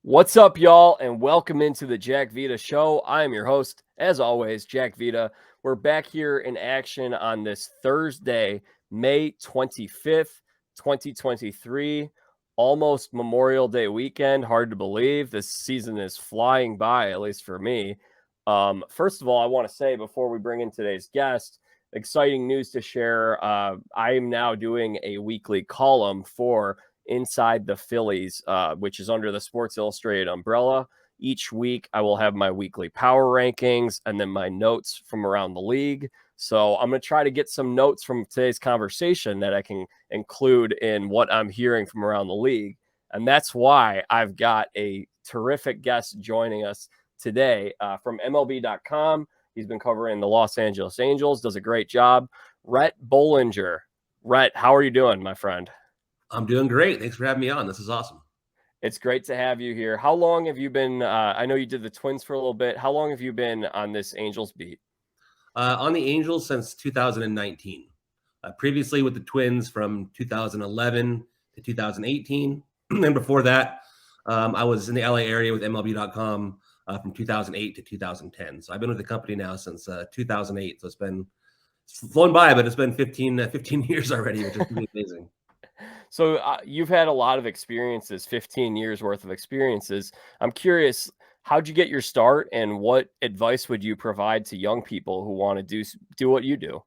What's up, y'all, and welcome into the Jack Vita Show. I am your host, as always, Jack Vita. We're back here in action on this Thursday, May 25th, 2023, almost Memorial Day weekend. Hard to believe. This season is flying by, at least for me. First of all, I want to say before we bring in today's guest, exciting news to share. I am now doing a weekly column for Inside the Phillies, which is under the Sports Illustrated umbrella. Each week, I will have my weekly power rankings and then my notes from around the league. So I'm going to try to get some notes from today's conversation that I can include in what I'm hearing from around the league. And that's why I've got a terrific guest joining us today from MLB.com. He's been covering the Los Angeles Angels, does a great job. Rhett Bollinger. Rhett, how are you doing, my friend? I'm doing great. Thanks for having me on. This is awesome. It's great to have you here. How long have you been? I know you did the Twins for a little bit. How long have you been on this Angels beat? On the Angels since 2019. Previously with the Twins from 2011 to 2018. And before that, I was in the LA area with MLB.com from 2008 to 2010. So I've been with the company now since 2008. So it's flown by, but it's been 15 years already, which is pretty amazing. So you've had a lot of experiences, 15 years worth of experiences. I'm curious, how'd you get your start and what advice would you provide to young people who want to do what you do?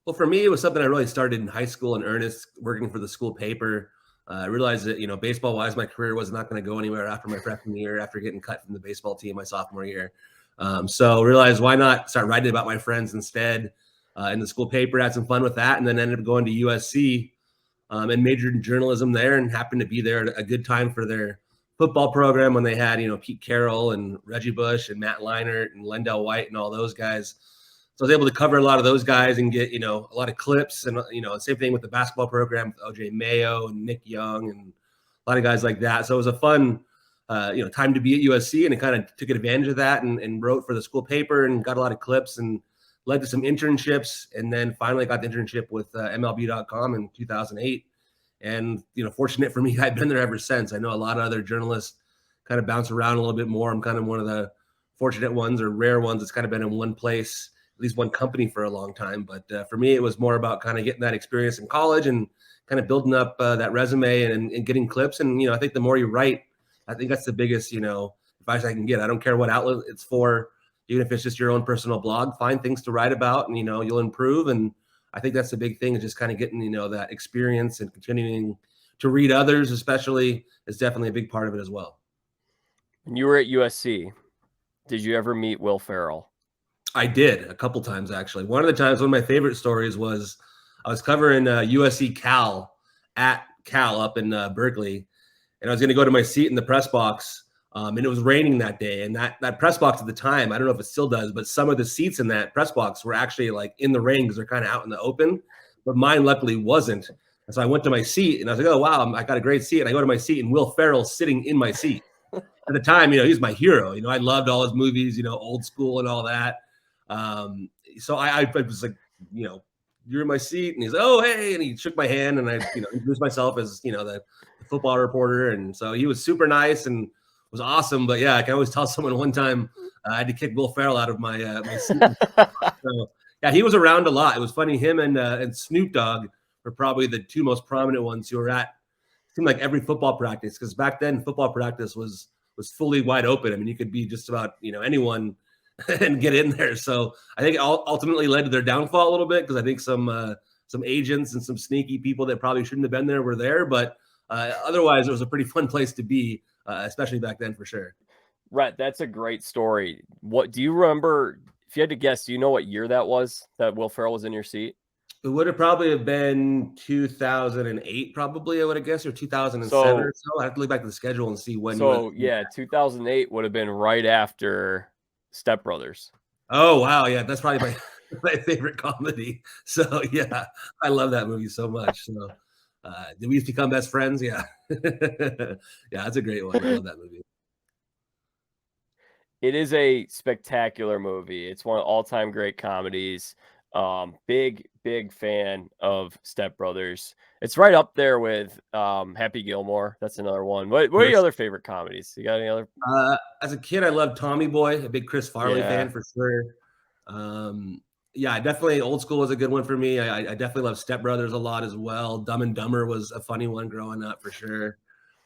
Well, for me, it was something I really started in high school in earnest, working for the school paper. I realized that, baseball-wise, my career was not going to go anywhere after my freshman year, after getting cut from the baseball team my sophomore year. So realized why not start writing about my friends instead in the school paper, had some fun with that, and then ended up going to USC. And majored in journalism there and happened to be there at a good time for their football program when they had, Pete Carroll and Reggie Bush and Matt Leinart and Lendell White and all those guys. So I was able to cover a lot of those guys and get, a lot of clips and, same thing with the basketball program with OJ Mayo and Nick Young and a lot of guys like that. So it was a fun, time to be at USC, and it kind of took advantage of that and wrote for the school paper and got a lot of clips and led to some internships, and then finally got the internship with MLB.com in 2008. And, fortunate for me, I've been there ever since. I know a lot of other journalists kind of bounce around a little bit more. I'm kind of one of the fortunate ones or rare ones that's kind of been in one place, at least one company for a long time. But for me, it was more about kind of getting that experience in college and kind of building up that resume and getting clips. And, I think the more you write, I think that's the biggest, advice I can get. I don't care what outlet it's for. Even if it's just your own personal blog, find things to write about and, you'll improve. And I think that's the big thing, is just kind of getting, that experience and continuing to read others, especially, is definitely a big part of it as well. When you were at USC, did you ever meet Will Ferrell? I did a couple times, actually. One of my favorite stories was I was covering USC Cal at Cal up in Berkeley, and I was going to go to my seat in the press box. And it was raining that day. And that press box at the time, I don't know if it still does, but some of the seats in that press box were actually like in the rain because they're kind of out in the open. But mine luckily wasn't. And so I went to my seat and I was like, oh, wow, I got a great seat. And I go to my seat and Will Ferrell's sitting in my seat. At the time, he's my hero. I loved all his movies, Old School and all that. So I was like, you're in my seat. And he's like, oh, hey. And he shook my hand and I, introduced myself as, the football reporter. And so he was super nice and was awesome. But yeah, I can always tell someone one time I had to kick Will Ferrell out of my seat. So yeah, he was around a lot. It was funny. Him and Snoop Dogg were probably the two most prominent ones who were at, seemed like every football practice, because back then football practice was fully wide open. I mean, you could be just about anyone and get in there. So I think it ultimately led to their downfall a little bit, because I think some agents and some sneaky people that probably shouldn't have been there were there. But otherwise, it was a pretty fun place to be. Especially back then, for sure. Rhett, that's a great story. What do you remember? If you had to guess, do you know what year that was that Will Ferrell was in your seat? It would have probably have been 2008, probably, I would have guessed, or 2007 or so. I have to look back at the schedule and see when. So, yeah, 2008 would have been right after Step Brothers. Oh, wow. Yeah, that's probably my favorite comedy. So, yeah, I love that movie so much. So, did we become best friends? Yeah. Yeah, that's a great one. I love that movie. It is a spectacular movie. It's one of all-time great comedies. Big fan of Step Brothers. It's right up there with Happy Gilmore. That's another one. What are your other favorite comedies? You got any other? As a kid, I loved Tommy Boy, a big Chris Farley fan for sure. Yeah, definitely Old School was a good one for me. I definitely love Step Brothers a lot as well. Dumb and Dumber was a funny one growing up for sure.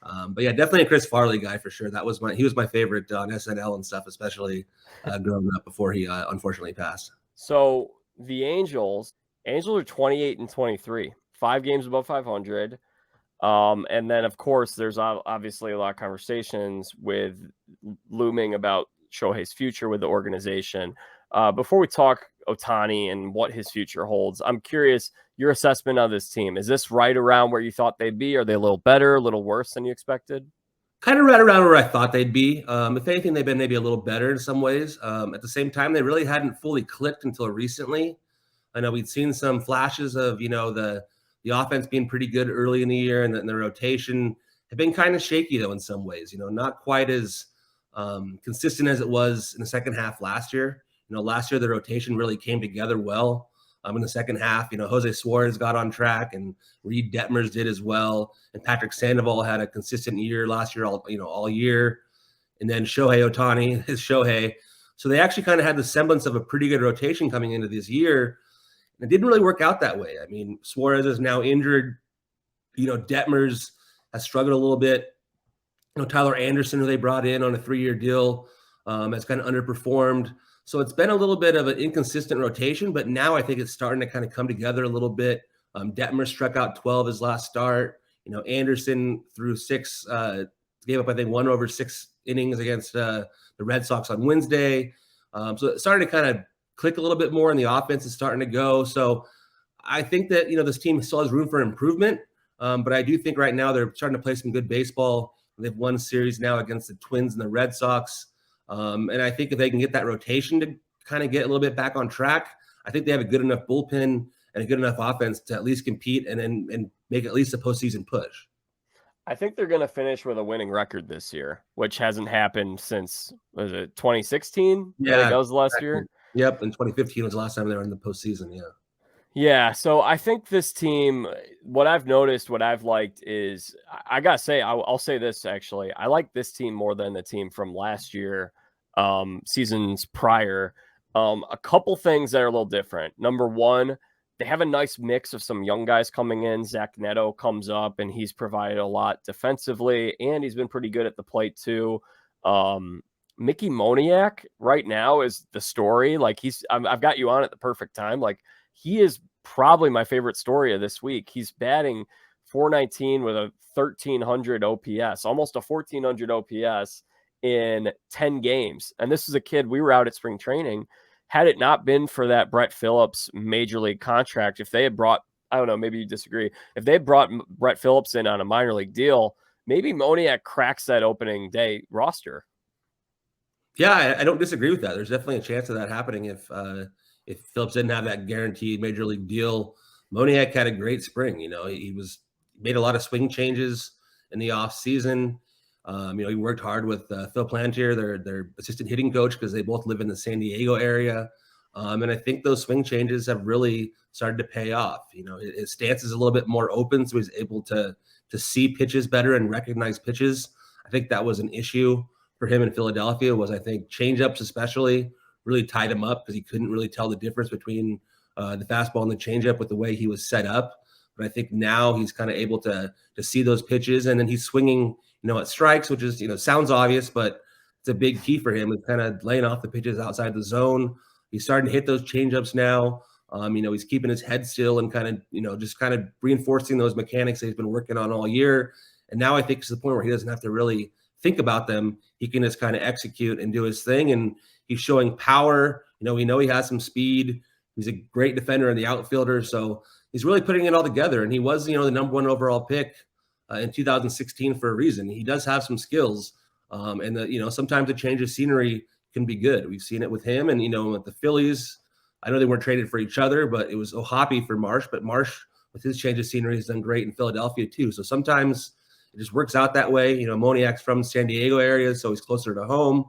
But yeah, definitely a Chris Farley guy for sure. He was my favorite on SNL and stuff, especially growing up before he unfortunately passed. So the Angels are 28 and 23, 5 games above 500. And then, of course, there's obviously a lot of conversations looming about Shohei's future with the organization. Before we talk Ohtani and what his future holds, I'm curious your assessment of this team. Is this right around where you thought they'd be? Are they a little better, a little worse than you expected? Kind of right around where I thought they'd be. If anything, they've been maybe a little better in some ways. At the same time, they really hadn't fully clicked until recently. I know we'd seen some flashes of, the offense being pretty good early in the year, and then the rotation had been kind of shaky, though, in some ways, not quite as consistent as it was in the second half last year. Last year, the rotation really came together well. In the second half, Jose Suarez got on track, and Reed Detmers did as well. And Patrick Sandoval had a consistent year last year, all year. And then Shohei Ohtani is Shohei. So they actually kind of had the semblance of a pretty good rotation coming into this year. And it didn't really work out that way. I mean, Suarez is now injured. Detmers has struggled a little bit. Tyler Anderson, who they brought in on a 3-year deal, has kind of underperformed. So it's been a little bit of an inconsistent rotation, but now I think it's starting to kind of come together a little bit. Detmer struck out 12 his last start. Anderson threw 6, gave up, I think, 1 over 6 innings against the Red Sox on Wednesday. So it's starting to kind of click a little bit more, and the offense is starting to go. So I think that, this team still has room for improvement. But I do think right now they're starting to play some good baseball. They've won a series now against the Twins and the Red Sox. And I think if they can get that rotation to kind of get a little bit back on track, I think they have a good enough bullpen and a good enough offense to at least compete and make at least a postseason push. I think they're going to finish with a winning record this year, which hasn't happened since, was it 2016? Yeah, I think that was last year. Yep, and 2015 was the last time they were in the postseason, yeah. Yeah, so I think this team, what I've noticed, what I've liked is, I got to say, I'll say this actually. I like this team more than the team from last year, seasons prior. A couple things that are a little different. Number one, they have a nice mix of some young guys coming in. Zach Neto comes up, and he's provided a lot defensively, and he's been pretty good at the plate too. Mickey Moniak right now is the story. Like I've got you on at the perfect time. Like he is probably my favorite story of this week. He's batting .419 with a 1,300 OPS, almost a 1,400 OPS in 10 games. And this is a kid, we were out at spring training. Had it not been for that Brett Phillips major league contract, if they had brought, I don't know, maybe you disagree. If they had brought Brett Phillips in on a minor league deal, maybe Moniak cracks that opening day roster. Yeah, I don't disagree with that. There's definitely a chance of that happening if Phillips didn't have that guaranteed major league deal. Moniak had a great spring. He made a lot of swing changes in the off season. He worked hard with Phil Plantier, their assistant hitting coach, because they both live in the San Diego area. And I think those swing changes have really started to pay off. His stance is a little bit more open, so he's able to see pitches better and recognize pitches. I think that was an issue for him in Philadelphia, was I think changeups especially really tied him up because he couldn't really tell the difference between the fastball and the changeup with the way he was set up. But I think now he's kind of able to see those pitches, and then he's swinging, at strikes, which is, sounds obvious, but it's a big key for him. It's kind of laying off the pitches outside the zone. He's starting to hit those changeups now. He's keeping his head still and kind of, just kind of reinforcing those mechanics that he's been working on all year. And now I think it's the point where he doesn't have to really think about them. He can just kind of execute and do his thing. And he's showing power. We know he has some speed. He's a great defender in the outfielder. So he's really putting it all together. And he was, the number 1 overall pick in 2016 for a reason. He does have some skills. And sometimes a change of scenery can be good. We've seen it with him and, with the Phillies. I know they weren't traded for each other, but it was Ohtani for Marsh. But Marsh, with his change of scenery, has done great in Philadelphia too. So sometimes it just works out that way. Moniak's from San Diego area, so he's closer to home.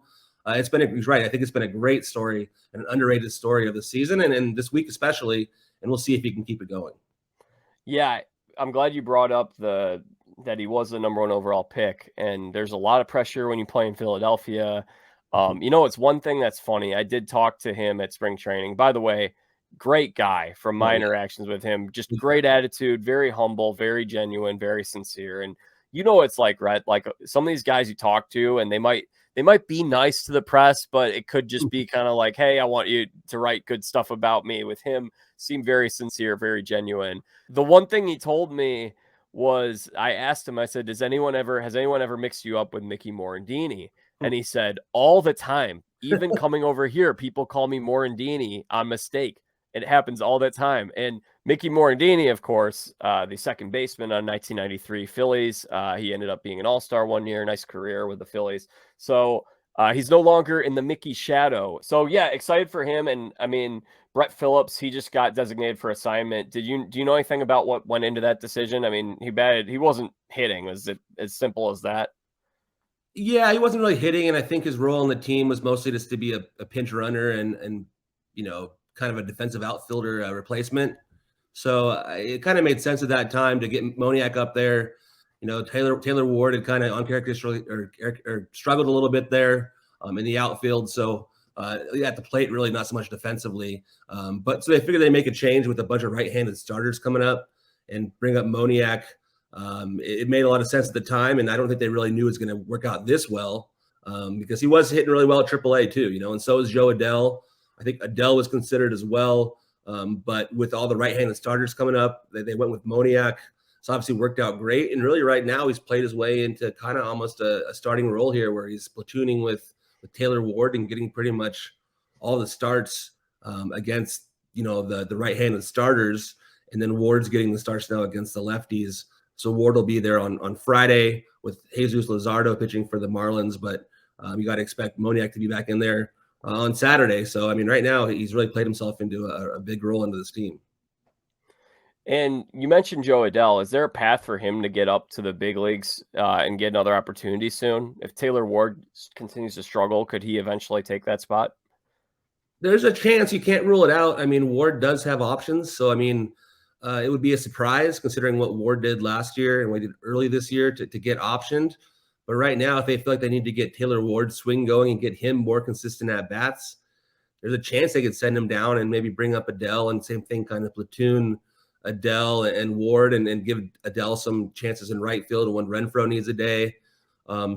He's right. I think it's been a great story and an underrated story of the season and this week especially, and we'll see if he can keep it going. Yeah, I'm glad you brought up that he was the number 1 overall pick, and there's a lot of pressure when you play in Philadelphia. It's one thing that's funny. I did talk to him at spring training. By the way, great guy from my interactions with him. Just great attitude, very humble, very genuine, very sincere. And it's like, Rhett, like some of these guys you talk to, and they might be nice to the press, but it could just be kind of like, hey, I want you to write good stuff about me. With him, seemed very sincere, very genuine. The one thing he told me was, I asked him, I said, has anyone ever mixed you up with Mickey Morandini? And he said, all the time, even coming over here, people call me Morandini on mistake. It happens all the time. And Mickey Morandini, of course, the second baseman on 1993 Phillies. He ended up being an all-star one year, nice career with the Phillies. So he's no longer in the Mickey shadow. So yeah, excited for him. And I mean, Brett Phillips, he just got designated for assignment. Do you know anything about what went into that decision? I mean, he wasn't hitting. Was it as simple as that? Yeah, he wasn't really hitting, and I think his role on the team was mostly just to be a pinch runner and kind of a defensive outfielder replacement. So it kind of made sense at that time to get Moniak up there. Taylor Ward had kind of uncharacteristically or struggled a little bit there in the outfield. So at the plate, really not so much defensively. But so they figured they'd make a change with a bunch of right-handed starters coming up and bring up Moniak. It made a lot of sense at the time, and I don't think they really knew it was going to work out this well because he was hitting really well at AAA too, and so was Joe Adell. I think Adell was considered as well, but with all the right-handed starters coming up, they went with Moniak. So obviously worked out great, and really right now he's played his way into kind of almost a starting role here where he's platooning with Taylor Ward and getting pretty much all the starts against the right-handed starters, and then Ward's getting the starts now against the lefties. So Ward will be there on Friday with Jesus Luzardo pitching for the Marlins, but you got to expect Moniak to be back in there on Saturday. So, I mean, right now he's really played himself into a big role into this team. And you mentioned Joe Adell. Is there a path for him to get up to the big leagues and get another opportunity soon? If Taylor Ward continues to struggle, could he eventually take that spot? There's a chance. You can't rule it out. I mean, Ward does have options. So, I mean, it would be a surprise considering what Ward did last year and what he did early this year to get optioned. But right now, if they feel like they need to get Taylor Ward's swing going and get him more consistent at bats, there's a chance they could send him down and maybe bring up Adell and same thing, kind of platoon Adell and Ward and give Adell some chances in right field when Renfroe needs a day.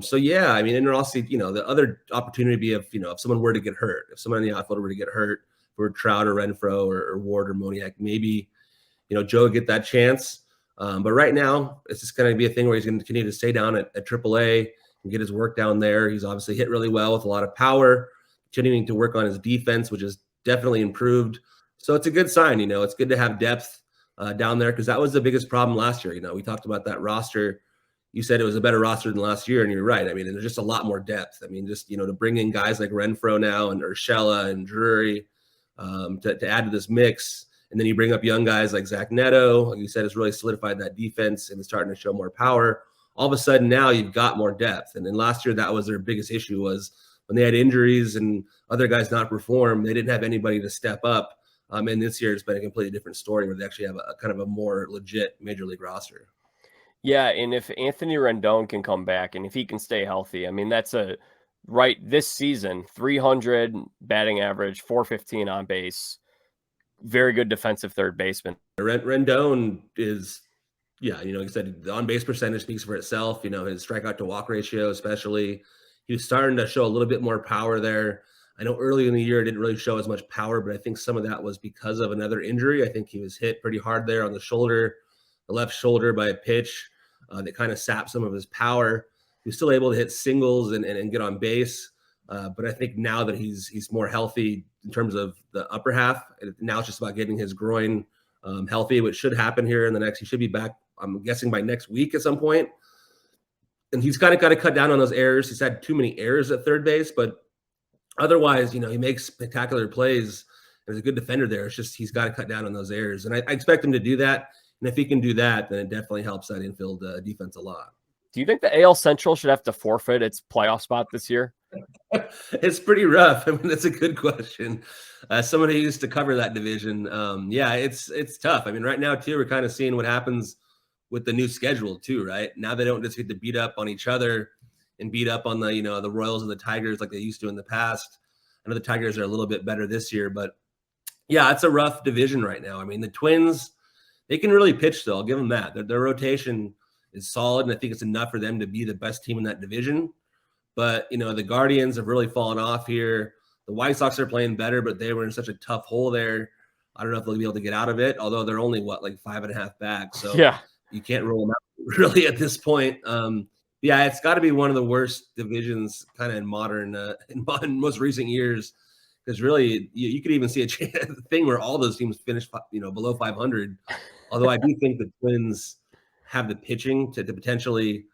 So yeah, I mean, and also, the other opportunity would be if someone were to get hurt, if someone in the outfield were to get hurt for Trout or Renfroe or Ward or Moniak, maybe Joe would get that chance. But right now, it's just going to be a thing where he's going to continue to stay down at AAA and get his work down there. He's obviously hit really well with a lot of power, continuing to work on his defense, which is definitely improved. So it's a good sign. It's good to have depth down there because that was the biggest problem last year. We talked about that roster. You said it was a better roster than last year, and you're right. I mean, there's just a lot more depth. I mean, just to bring in guys like Renfroe now and Urshela and Drury to add to this mix. And then you bring up young guys like Zach Neto, like you said, has really solidified that defense and is starting to show more power. All of a sudden now you've got more depth. And then last year, that was their biggest issue was when they had injuries and other guys not perform, they didn't have anybody to step up. And this year it's been a completely different story where they actually have a kind of a more legit major league roster. Yeah, and if Anthony Rendon can come back and if he can stay healthy, I mean, that's this season, 300 batting average, 415 on base. Very good defensive third baseman. Rendon is, like I said, the on-base percentage speaks for itself. His strikeout to walk ratio, especially, he was starting to show a little bit more power there. I know early in the year it didn't really show as much power, but I think some of that was because of another injury. I think he was hit pretty hard there on the left shoulder by a pitch that kind of sapped some of his power. He was still able to hit singles and get on base. But I think now that he's more healthy in terms of the upper half, now it's just about getting his groin healthy, which should happen here he should be back, I'm guessing, by next week at some point. And he's kind of got to cut down on those errors. He's had too many errors at third base, but otherwise, he makes spectacular plays. There's a good defender there. It's just he's got to cut down on those errors. And I expect him to do that. And if he can do that, then it definitely helps that infield defense a lot. Do you think the AL Central should have to forfeit its playoff spot this year? It's pretty rough. I mean, that's a good question. Someone who used to cover that division, yeah, it's tough. I mean, right now too, we're kind of seeing what happens with the new schedule too, right? Now they don't just get to beat up on each other and beat up on the the Royals and the Tigers like they used to in the past. I know the Tigers are a little bit better this year, but yeah, it's a rough division right now. I mean, the Twins, they can really pitch though. I'll give them that. Their rotation is solid, and I think it's enough for them to be the best team in that division. But, the Guardians have really fallen off here. The White Sox are playing better, but they were in such a tough hole there. I don't know if they'll be able to get out of it, although they're only, like 5.5 back. So yeah, you can't rule them out really at this point. Yeah, it's got to be one of the worst divisions kind of in most recent years, because really you could even see a thing where all those teams finish, below 500. Although I do think the Twins have the pitching to potentially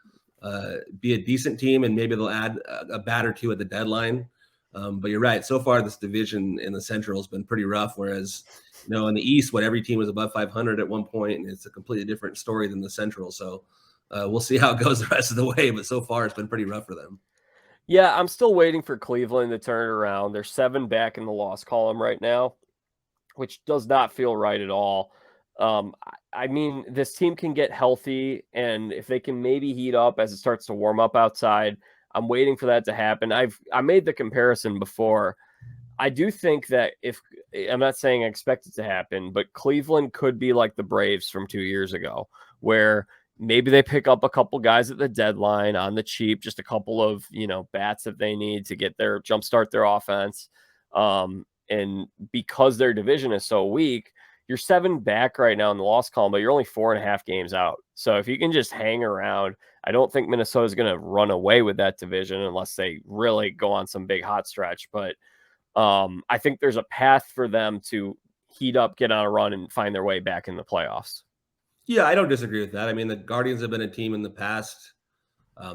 be a decent team, and maybe they'll add a bat or two at the deadline. But you're right. So far, this division in the Central has been pretty rough. Whereas, in the East, every team was above 500 at one point, and it's a completely different story than the Central. So we'll see how it goes the rest of the way. But so far, it's been pretty rough for them. Yeah, I'm still waiting for Cleveland to turn it around. They're 7 back in the loss column right now, which does not feel right at all. I mean, this team can get healthy, and if they can maybe heat up as it starts to warm up outside, I'm waiting for that to happen. I made the comparison before. I do think that I'm not saying I expect it to happen, but Cleveland could be like the Braves from 2 years ago, where maybe they pick up a couple guys at the deadline on the cheap, just a couple of, bats that they need to get their jumpstart their offense. And because their division is so weak, you're 7 back right now in the loss column, but you're only 4.5 games out. So if you can just hang around, I don't think Minnesota is going to run away with that division unless they really go on some big hot stretch. But I think there's a path for them to heat up, get on a run, and find their way back in the playoffs. Yeah, I don't disagree with that. I mean, the Guardians have been a team in the past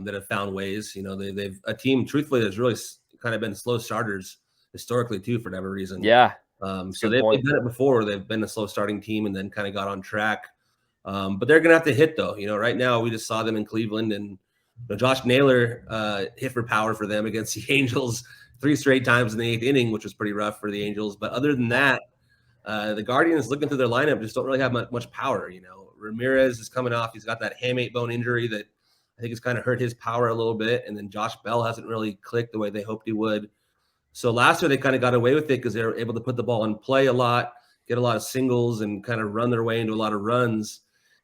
that have found ways. They've a team, truthfully, that's really kind of been slow starters historically too, for whatever reason. Yeah. So they've done it before. They've been a slow starting team and then kind of got on track. But they're going to have to hit, though. Right now we just saw them in Cleveland, and Josh Naylor hit for power for them against the Angels 3 straight times in the 8th inning, which was pretty rough for the Angels. But other than that, the Guardians, looking through their lineup, just don't really have much power. Ramirez is coming off. He's got that hamate bone injury that I think has kind of hurt his power a little bit. And then Josh Bell hasn't really clicked the way they hoped he would. So last year they kind of got away with it because they were able to put the ball in play a lot, get a lot of singles, and kind of run their way into a lot of runs.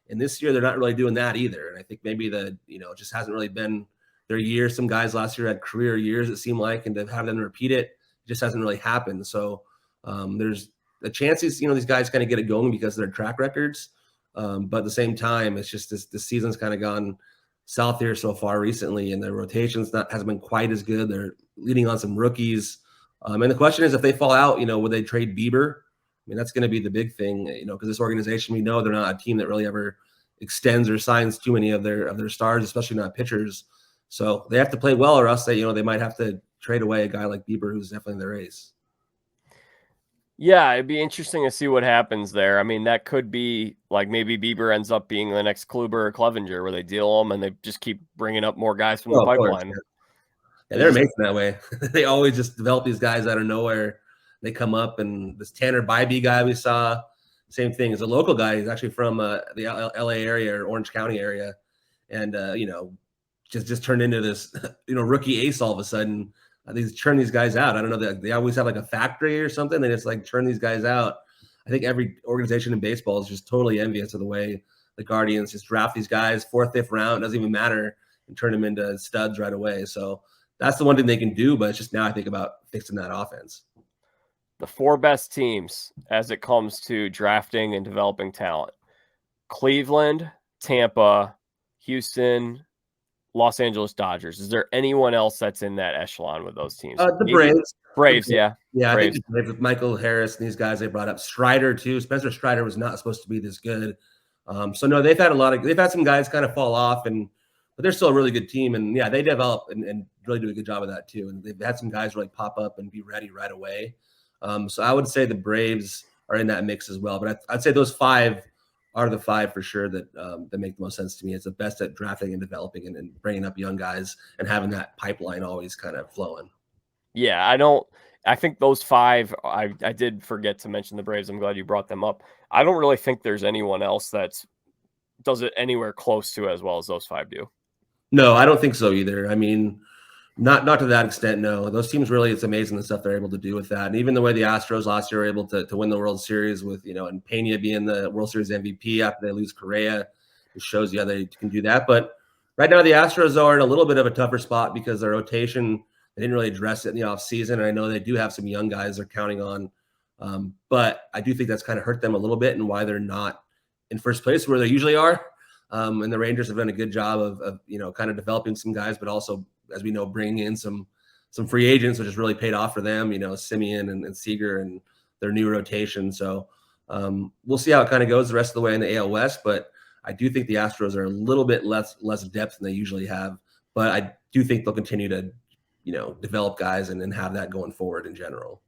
And this year they're not really doing that either. And I think maybe it just hasn't really been their year. Some guys last year had career years, it seemed like, and to have them repeat it just hasn't really happened. So there's a chance these guys kind of get it going because of their track records. But at the same time, it's just this season's kind of gone south here so far recently, and their rotations hasn't been quite as good. They're leading on some rookies. And the question is, if they fall out, would they trade Bieber? I mean, that's going to be the big thing, because this organization, we know they're not a team that really ever extends or signs too many of their stars, especially not pitchers. So they have to play well, or else they might have to trade away a guy like Bieber, who's definitely in the race. Yeah, it'd be interesting to see what happens there. I mean, that could be like maybe Bieber ends up being the next Kluber or Clevenger, where they deal them and they just keep bringing up more guys from the pipeline. Course, yeah, they're amazing that way. They always just develop these guys out of nowhere. They come up, and this Tanner Bybee guy we saw, same thing. He's a local guy. He's actually from the LA area or Orange County area, and just turned into this rookie ace all of a sudden. They churn these guys out. I don't know. They always have like a factory or something. They just like churn these guys out. I think every organization in baseball is just totally envious of the way the Guardians just draft these guys 4th, 5th round, doesn't even matter, and turn them into studs right away. So that's the one thing they can do. But it's just now I think about fixing that offense. The 4 best teams as it comes to drafting and developing talent: Cleveland, Tampa, Houston, Los Angeles Dodgers. Is there anyone else that's in that echelon with those teams? The Braves. Braves, yeah. Yeah, Braves. I think with Michael Harris and these guys they brought up. Strider too. Spencer Strider was not supposed to be this good. So no, they've had some guys kind of fall off, but they're still a really good team. And yeah, they develop and really do a good job of that too. And they've had some guys really pop up and be ready right away. So I would say the Braves are in that mix as well. But I'd say those 5 are the five for sure that that make the most sense to me. It's the best at drafting and developing and bringing up young guys and having that pipeline always kind of flowing. Yeah, I think those five, I did forget to mention the Braves. I'm glad you brought them up. I don't really think there's anyone else that does it anywhere close to as well as those five do. No, I don't think so either. I mean, not to that extent. No, those teams really, it's amazing the stuff they're able to do with that. And even the way the Astros last year were able to win the World Series with, and Pena being the World Series MVP after they lose Correa, it shows you how they can do that. But right now the Astros are in a little bit of a tougher spot because their rotation, they didn't really address it in the offseason. And I know they do have some young guys they're counting on. But I do think that's kind of hurt them a little bit and why they're not in first place where they usually are. And the Rangers have done a good job of kind of developing some guys, but also, as we know, bringing in some free agents, which has really paid off for them, Simeon and Seager and their new rotation. So we'll see how it kind of goes the rest of the way in the AL West. But I do think the Astros are a little bit less depth than they usually have. But I do think they'll continue to, develop guys and have that going forward in general.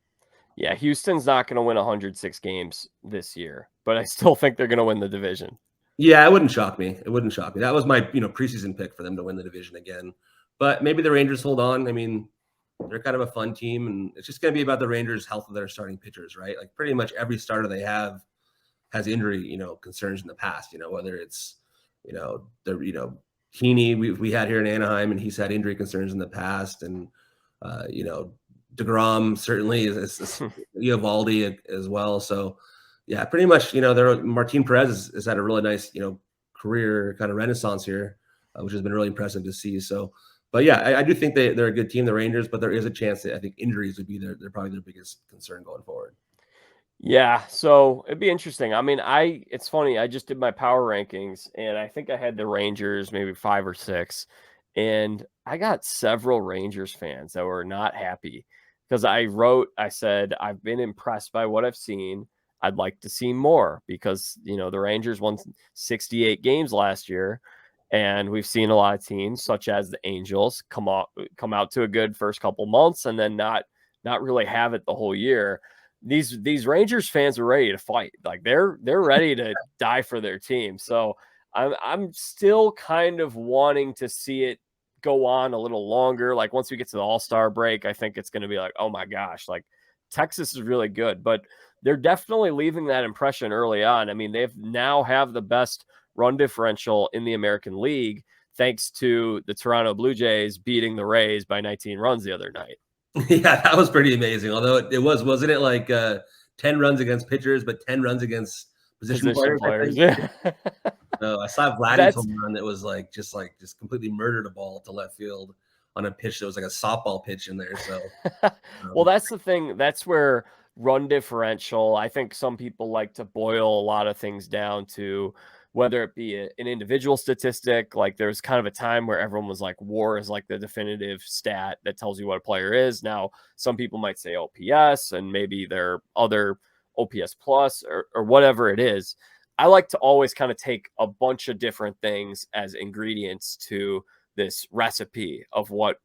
Yeah, Houston's not going to win 106 games this year, but I still think they're going to win the division. Yeah, it wouldn't shock me. It wouldn't shock me. That was my, preseason pick for them to win the division again. But maybe the Rangers hold on. I mean, they're kind of a fun team, and it's just going to be about the Rangers' health of their starting pitchers, right? Like pretty much every starter they have has injury, concerns in the past. Whether it's, Heaney we had here in Anaheim, and he's had injury concerns in the past, and DeGrom certainly is Eovaldi as well. So. Yeah, pretty much, Martin Perez has had a really nice, career kind of renaissance here, which has been really impressive to see. So, but yeah, I do think they're a good team, the Rangers, but there is a chance that I think injuries would be they're probably their biggest concern going forward. Yeah, so it'd be interesting. I mean, it's funny, I just did my power rankings and I think I had the Rangers maybe 5 or 6, and I got several Rangers fans that were not happy because I said, I've been impressed by what I've seen. I'd like to see more because, the Rangers won 68 games last year, and we've seen a lot of teams such as the Angels come out to a good first couple months and then not really have it the whole year. These Rangers fans are ready to fight. Like they're ready to die for their team. So I'm still kind of wanting to see it go on a little longer. Like once we get to the All-Star break, I think it's going to be like, oh my gosh, like Texas is really good, but they're definitely leaving that impression early on. I mean, they've now have the best run differential in the American League, thanks to the Toronto Blue Jays beating the Rays by 19 runs the other night. Yeah, that was pretty amazing. Although wasn't it like 10 runs against pitchers, but 10 runs against position players? Yeah. I saw Vladdy's home run that was just completely murdered a ball to left field on a pitch that was like a softball pitch in there. So, well, that's the thing. That's where run differential, I think some people like to boil a lot of things down to whether it be an individual statistic. Like there's kind of a time where everyone was like WAR is like the definitive stat that tells you what a player is. Now, some people might say OPS and maybe their other OPS plus or whatever it is. I like to always kind of take a bunch of different things as ingredients to this recipe of what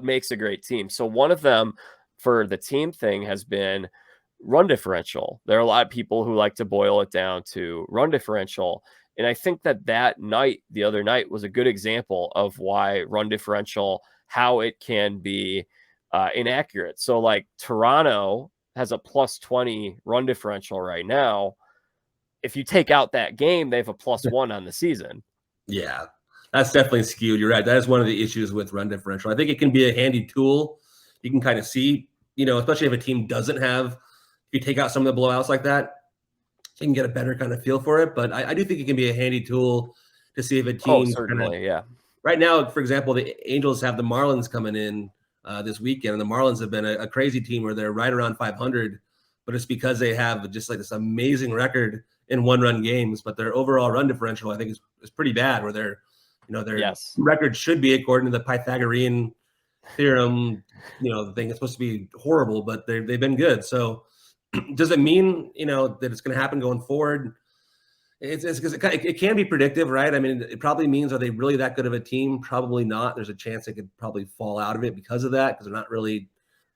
makes a great team. So one of them for the team thing has been run differential. There are a lot of people who like to boil it down to run differential. And I think that night, the other night, was a good example of why run differential, how it can be inaccurate. So like Toronto has a +20 run differential right now. If you take out that game, they have a +1 on the season. Yeah, that's definitely skewed. You're right. That is one of the issues with run differential. I think it can be a handy tool. You can kind of see, especially if a team doesn't have, if you take out some of the blowouts like that, you can get a better kind of feel for it. But I do think it can be a handy tool to see if a team. Certainly, yeah. Right now, for example, the Angels have the Marlins coming in this weekend, and the Marlins have been a crazy team where they're right around 500, but it's because they have just like this amazing record in one-run games, but their overall run differential, I think, is pretty bad, where their record should be, according to the Pythagorean theorem, the thing is supposed to be horrible, but they've been good. So does it mean, that it's going to happen going forward? It's because it can be predictive, right? I mean, it probably means, are they really that good of a team? Probably not. There's a chance they could probably fall out of it because of that, because they're not really.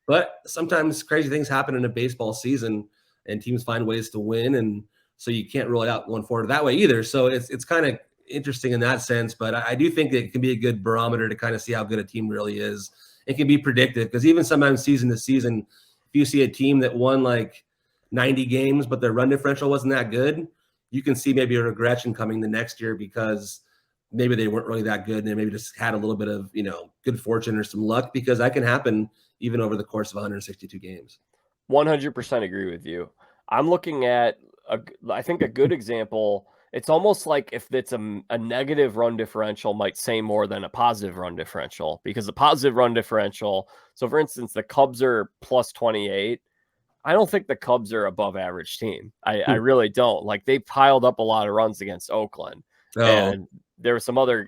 But sometimes crazy things happen in a baseball season, and teams find ways to win. And So you can't rule it out going forward that way either. So it's kind of interesting in that sense, but I do think it can be a good barometer to kind of see how good a team really is. It can be predictive because even sometimes season to season, if you see a team that won like 90 games, but their run differential wasn't that good, you can see maybe a regression coming the next year because maybe they weren't really that good and they maybe just had a little bit of, good fortune or some luck, because that can happen even over the course of 162 games. 100% agree with you. I'm looking at, I think a good example, it's almost like if it's a negative run differential might say more than a positive run differential, because the positive run differential, so for instance, the Cubs are plus 28. I don't think the Cubs are above average team. I really don't. Like, they piled up a lot of runs against Oakland, and there are some other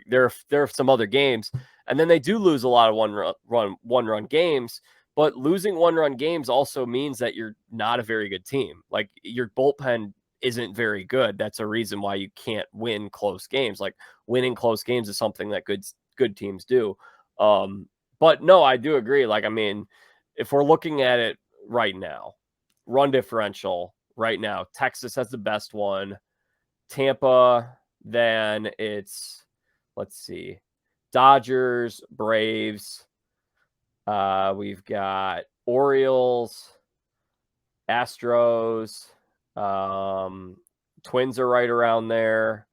games, and then they do lose a lot of one run games. But losing one run games also means that you're not a very good team. Like, your bullpen isn't very good. That's a reason why you can't win close games. Like, winning close games is something that good teams do. But no, I do agree. Like, I mean, if we're looking at it right now, run differential right now, Texas has the best one. Tampa, then it's, let's see, Dodgers, Braves. We've got Orioles, Astros, Twins are right around there.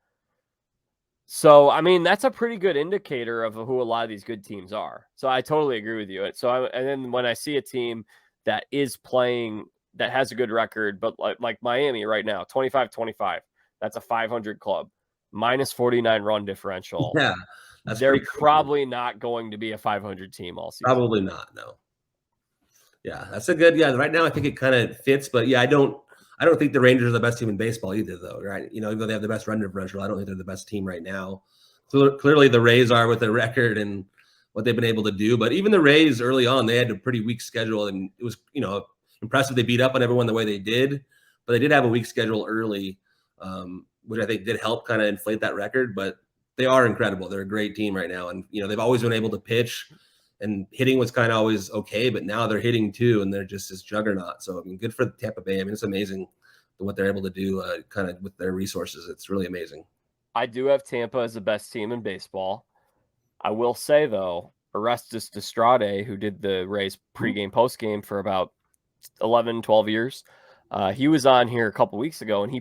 So, I mean, that's a pretty good indicator of who a lot of these good teams are. So I totally agree with you. And then when I see a team that is playing, that has a good record, but like Miami right now, 25-25, that's a 500 club, minus 49 run differential. Yeah. They're probably not going to be a 500 team all season. Probably not. No. Yeah, that's a good. Yeah, right now I think it kind of fits, but yeah, I don't think the Rangers are the best team in baseball either, though. Right? Even though they have the best run differential, I don't think they're the best team right now. Clearly, the Rays are with their record and what they've been able to do. But even the Rays early on, they had a pretty weak schedule, and it was impressive they beat up on everyone the way they did. But they did have a weak schedule early, which I think did help kind of inflate that record. But they are incredible. They're a great team right now. And, they've always been able to pitch, and hitting was kind of always okay, but now they're hitting too, and they're just this juggernaut. So, I mean, good for Tampa Bay. I mean, it's amazing what they're able to do kind of with their resources. It's really amazing. I do have Tampa as the best team in baseball. I will say, though, Orestes Destrade, who did the Rays pregame, postgame for about 11, 12 years, he was on here a couple weeks ago, and he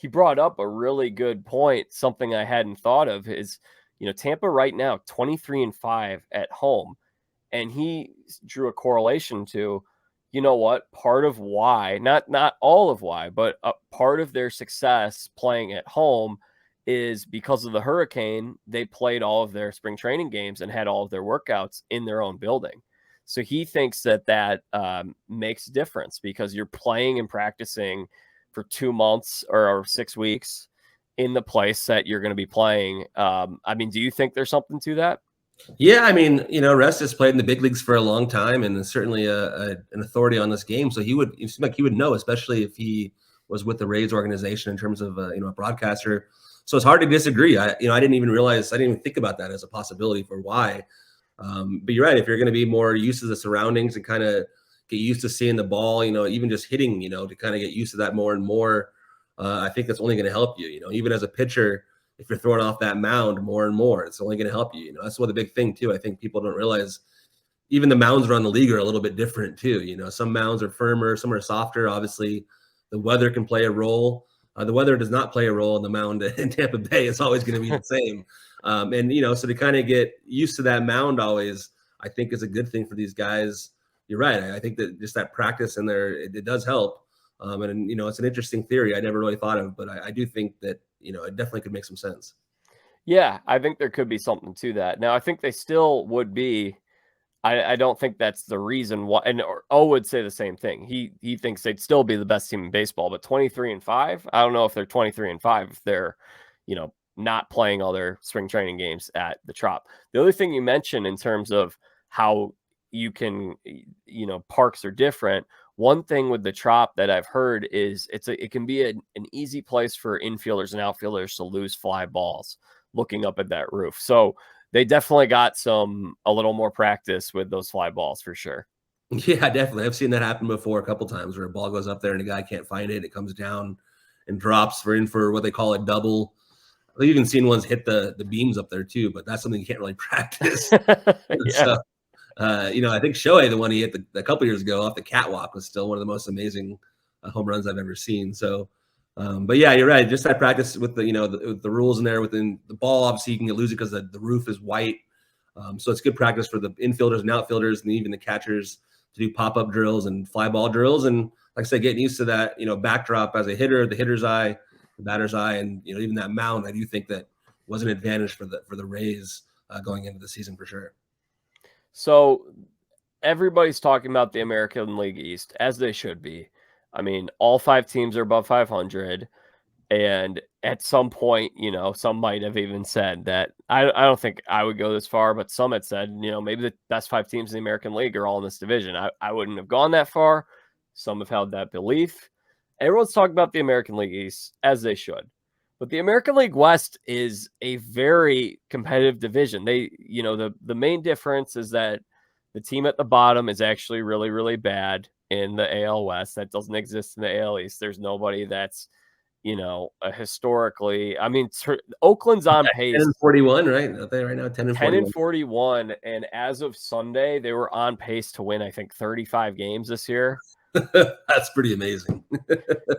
brought up a really good point. Something I hadn't thought of is, Tampa right now 23-5 at home, and he drew a correlation to, part of why, not all of why, but a part of their success playing at home is because of the hurricane. They played all of their spring training games and had all of their workouts in their own building. So he thinks that makes a difference, because you're playing and practicing for 2 months or 6 weeks in the place that you're going to be playing. I mean, do you think there's something to that? Yeah, I mean, Orestes played in the big leagues for a long time and is certainly an authority on this game. So it seems like he would know, especially if he was with the Rays organization in terms of a broadcaster. So it's hard to disagree. I didn't even think about that as a possibility for why. But you're right. If you're going to be more used to the surroundings and kind of get used to seeing the ball, even just hitting, to kind of get used to that more and more, I think that's only going to help you. Even as a pitcher, if you're throwing off that mound more and more, it's only going to help you. That's what the big thing too. I think people don't realize even the mounds around the league are a little bit different too. Some mounds are firmer, some are softer. Obviously, the weather can play a role. The weather does not play a role in the mound in Tampa Bay. It's always going to be the same. So to kind of get used to that mound always, I think is a good thing for these guys. You're right. I think that just that practice in there, it does help. It's an interesting theory I never really thought of, but I do think that, it definitely could make some sense. Yeah, I think there could be something to that. Now, I think they still would be. I don't think that's the reason why. And O would say the same thing. He thinks they'd still be the best team in baseball, but 23-5. I don't know if they're 23-5 if they're, not playing all their spring training games at the Trop. The other thing you mentioned in terms of how you can, parks are different. One thing with the Trop that I've heard is it can be an easy place for infielders and outfielders to lose fly balls looking up at that roof. So they definitely got a little more practice with those fly balls for sure. Yeah, definitely. I've seen that happen before a couple times where a ball goes up there and a guy can't find it. It comes down and drops for what they call a double. I've even seen ones hit the beams up there too, but that's something you can't really practice. Yeah. So, I think Shohei, the one he hit a couple years ago off the catwalk, was still one of the most amazing home runs I've ever seen. So, but yeah, you're right. Just that practice with the rules in there within the ball. Obviously, you can lose it because the roof is white. So it's good practice for the infielders and outfielders and even the catchers to do pop-up drills and fly ball drills. And like I said, getting used to that, backdrop as a hitter, the hitter's eye, the batter's eye, and even that mound. I do think that was an advantage for the Rays going into the season for sure. So everybody's talking about the American League East, as they should be. I mean, all 5 teams are above 500. And at some point, some might have even said that I don't think I would go this far, but some had said, maybe the best 5 teams in the American League are all in this division. I wouldn't have gone that far. Some have held that belief. Everyone's talking about the American League East, as they should. But the American League West is a very competitive division. The main difference is that the team at the bottom is actually really, really bad in the AL West. That doesn't exist in the AL East. There's nobody that's historically, I mean, Oakland's on pace. 10-41, right? Are they right now 10-41, and as of Sunday, they were on pace to win, I think, 35 games this year. That's pretty amazing.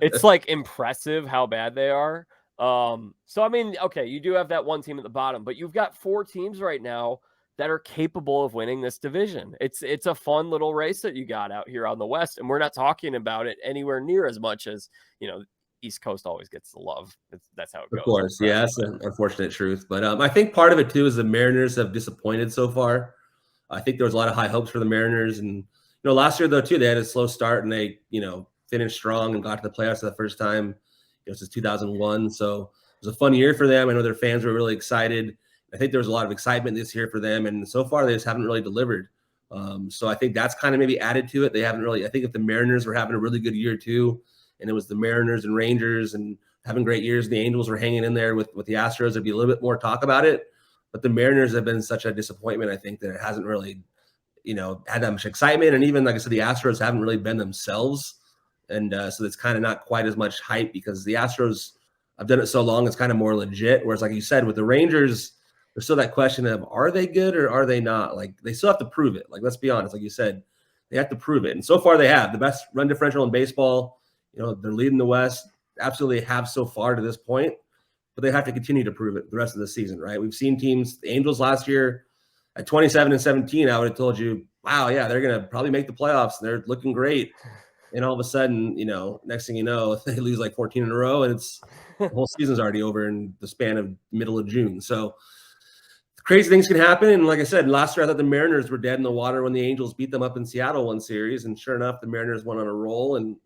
It's like impressive how bad they are. So I mean, okay, you do have that one team at the bottom, but you've got 4 teams right now that are capable of winning this division. It's a fun little race that you got out here on the West, and we're not talking about it anywhere near as much as East Coast always gets the love. That's how it goes. Of course, yeah, that's an unfortunate truth. But I think part of it too is the Mariners have disappointed so far. I think there was a lot of high hopes for the Mariners, and last year though too, they had a slow start and they finished strong and got to the playoffs for the first time since 2001. So it was a fun year for them. I know their fans were really excited. I think there was a lot of excitement this year for them, and so far they just haven't really delivered. So I think that's kind of maybe added to it. They haven't really. I think if the Mariners were having a really good year too, and it was the Mariners and Rangers and having great years, and the Angels were hanging in there with the Astros, there'd be a little bit more talk about it. But the Mariners have been such a disappointment. I think that it hasn't really, had that much excitement, and even like I said, the Astros haven't really been themselves, and so it's kind of not quite as much hype because the Astros have done it so long. It's kind of more legit. Whereas, like you said, with the Rangers, there's still that question of are they good or are they not? Like they still have to prove it. Like let's be honest, like you said, they have to prove it, and so far they have the best run differential in baseball. They're leading the West, absolutely have so far to this point, but they have to continue to prove it the rest of the season, right? We've seen teams, the Angels last year at 27-17, I would have told you, wow, yeah, they're going to probably make the playoffs. They're looking great. And all of a sudden, next thing you know, they lose like 14 in a row and the whole season's already over in the span of middle of June. So crazy things can happen. And like I said, last year, I thought the Mariners were dead in the water when the Angels beat them up in Seattle one series. And sure enough, the Mariners went on a roll and,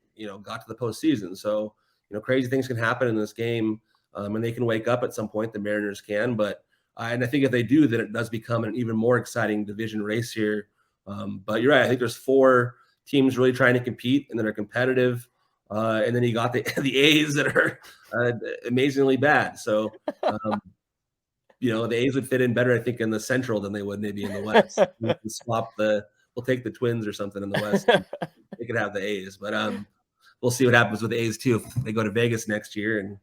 got to the postseason. So, crazy things can happen in this game, and they can wake up at some point. The Mariners can, but and I think if they do, then it does become an even more exciting division race here. But you're right. I think there's 4 teams really trying to compete and that are competitive, and then you got the A's that are amazingly bad. So, the A's would fit in better, I think, in the Central than they would maybe in the West. We can we'll take the Twins or something in the West. They could have the A's, but we'll see what happens with the A's too if they go to Vegas next year and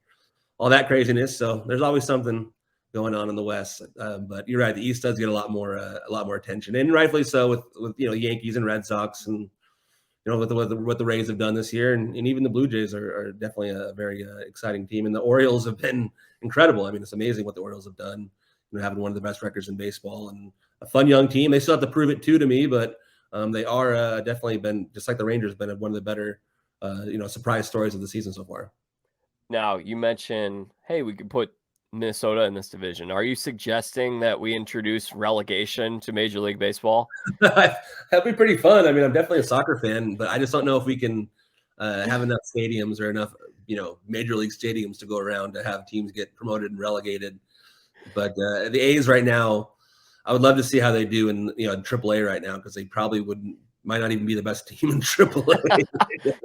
all that craziness. So there's always something going on in the West. But you're right, the East does get a lot more attention, and rightfully so with Yankees and Red Sox, and with what the Rays have done this year, and even the Blue Jays are definitely a very exciting team, and the Orioles have been incredible. I mean, it's amazing what the Orioles have done. Having one of the best records in baseball and a fun young team. They still have to prove it too to me, but they are definitely been, just like the Rangers, been one of the better surprise stories of the season so far. Now, you mentioned, hey, we could put Minnesota in this division. Are you suggesting that we introduce relegation to Major League Baseball? That'd be pretty fun. I mean, I'm definitely a soccer fan, but I just don't know if we can have enough stadiums or enough, Major League stadiums to go around to have teams get promoted and relegated. But the A's right now, I would love to see how they do in AAA right now, because they probably might not even be the best team in AAA.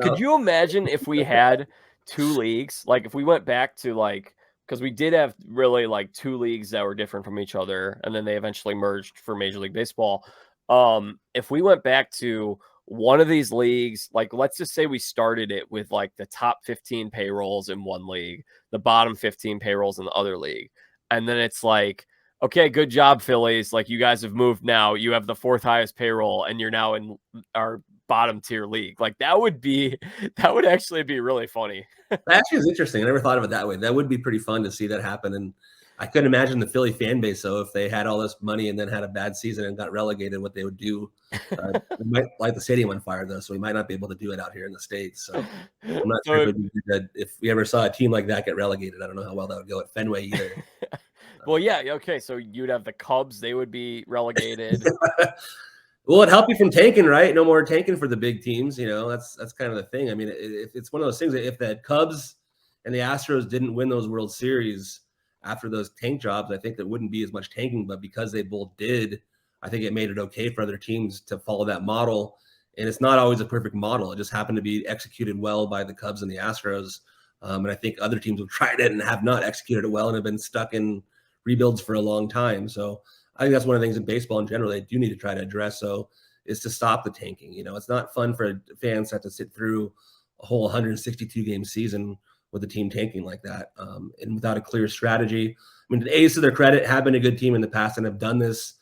Could you imagine if we had 2 leagues? Like if we went back to because we did have really 2 leagues that were different from each other, and then they eventually merged for Major League Baseball. If we went back to one of these leagues, like let's just say we started it with like the top 15 payrolls in one league, the bottom 15 payrolls in the other league. And then it's like, okay, good job, Phillies. Like you guys have moved now. You have the fourth highest payroll and you're now in our bottom tier league. Like that would actually be really funny. That actually is interesting. I never thought of it that way. That would be pretty fun to see that happen. And I couldn't imagine the Philly fan base, though, if they had all this money and then had a bad season and got relegated, what they would do. We might light the stadium on fire, though, so we might not be able to do it out here in the States. So I'm not sure if we ever saw a team like that get relegated. I don't know how well that would go at Fenway either. Well, yeah, okay. So you'd have the Cubs; they would be relegated. Well, it'd help you from tanking, right? No more tanking for the big teams. That's kind of the thing. I mean, it's one of those things that if the Cubs and the Astros didn't win those World Series after those tank jobs, I think there wouldn't be as much tanking. But because they both did, I think it made it okay for other teams to follow that model. And it's not always a perfect model. It just happened to be executed well by the Cubs and the Astros. And I think other teams have tried it and have not executed it well and have been stuck in rebuilds for a long time. So I think that's one of the things in baseball in general they do need to try to address. So is to stop the tanking. It's not fun for fans to have to sit through a whole 162 game season with the team tanking like that, and without a clear strategy. I mean, the A's, to their credit, have been a good team in the past and have done this,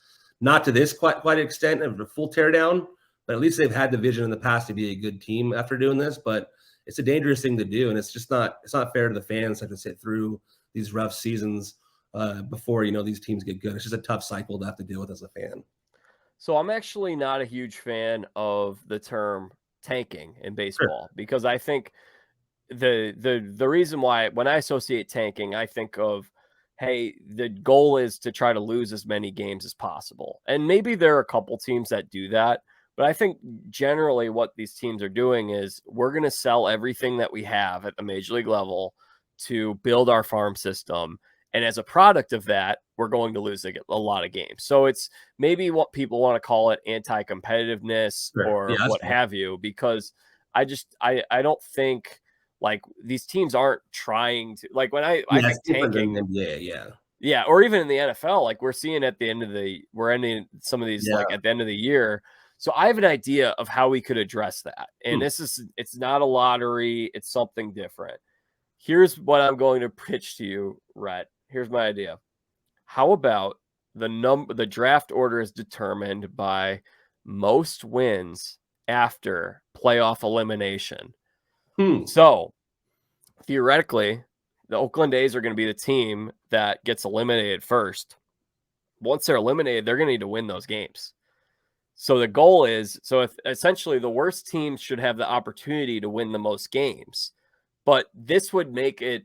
not to this quite extent of a full teardown, but at least they've had the vision in the past to be a good team after doing this. But it's a dangerous thing to do, and it's not fair to the fans to have to sit through these rough seasons before these teams get good. It's just a tough cycle to have to deal with as a fan. So I'm actually not a huge fan of the term tanking in baseball because I think the reason why when I associate tanking, I think of, hey, the goal is to try to lose as many games as possible. And maybe there are a couple teams that do that, but I think generally what these teams are doing is we're going to sell everything that we have at the major league level to build our farm system. And as a product of that, we're going to lose a lot of games. So it's maybe what people want to call it anti-competitiveness or what have you, because I don't think like these teams aren't trying to, like when I think tanking, yeah, or even in the NFL, like we're seeing at the end of we're ending some of these like at the end of the year. So I have an idea of how we could address that. And it's not a lottery. It's something different. Here's what I'm going to pitch to you, Rhett. Here's my idea. How about the draft order is determined by most wins after playoff elimination. So theoretically, the Oakland A's are going to be the team that gets eliminated first. Once they're eliminated, they're going to need to win those games. So the goal is, essentially the worst team should have the opportunity to win the most games. But this would make it,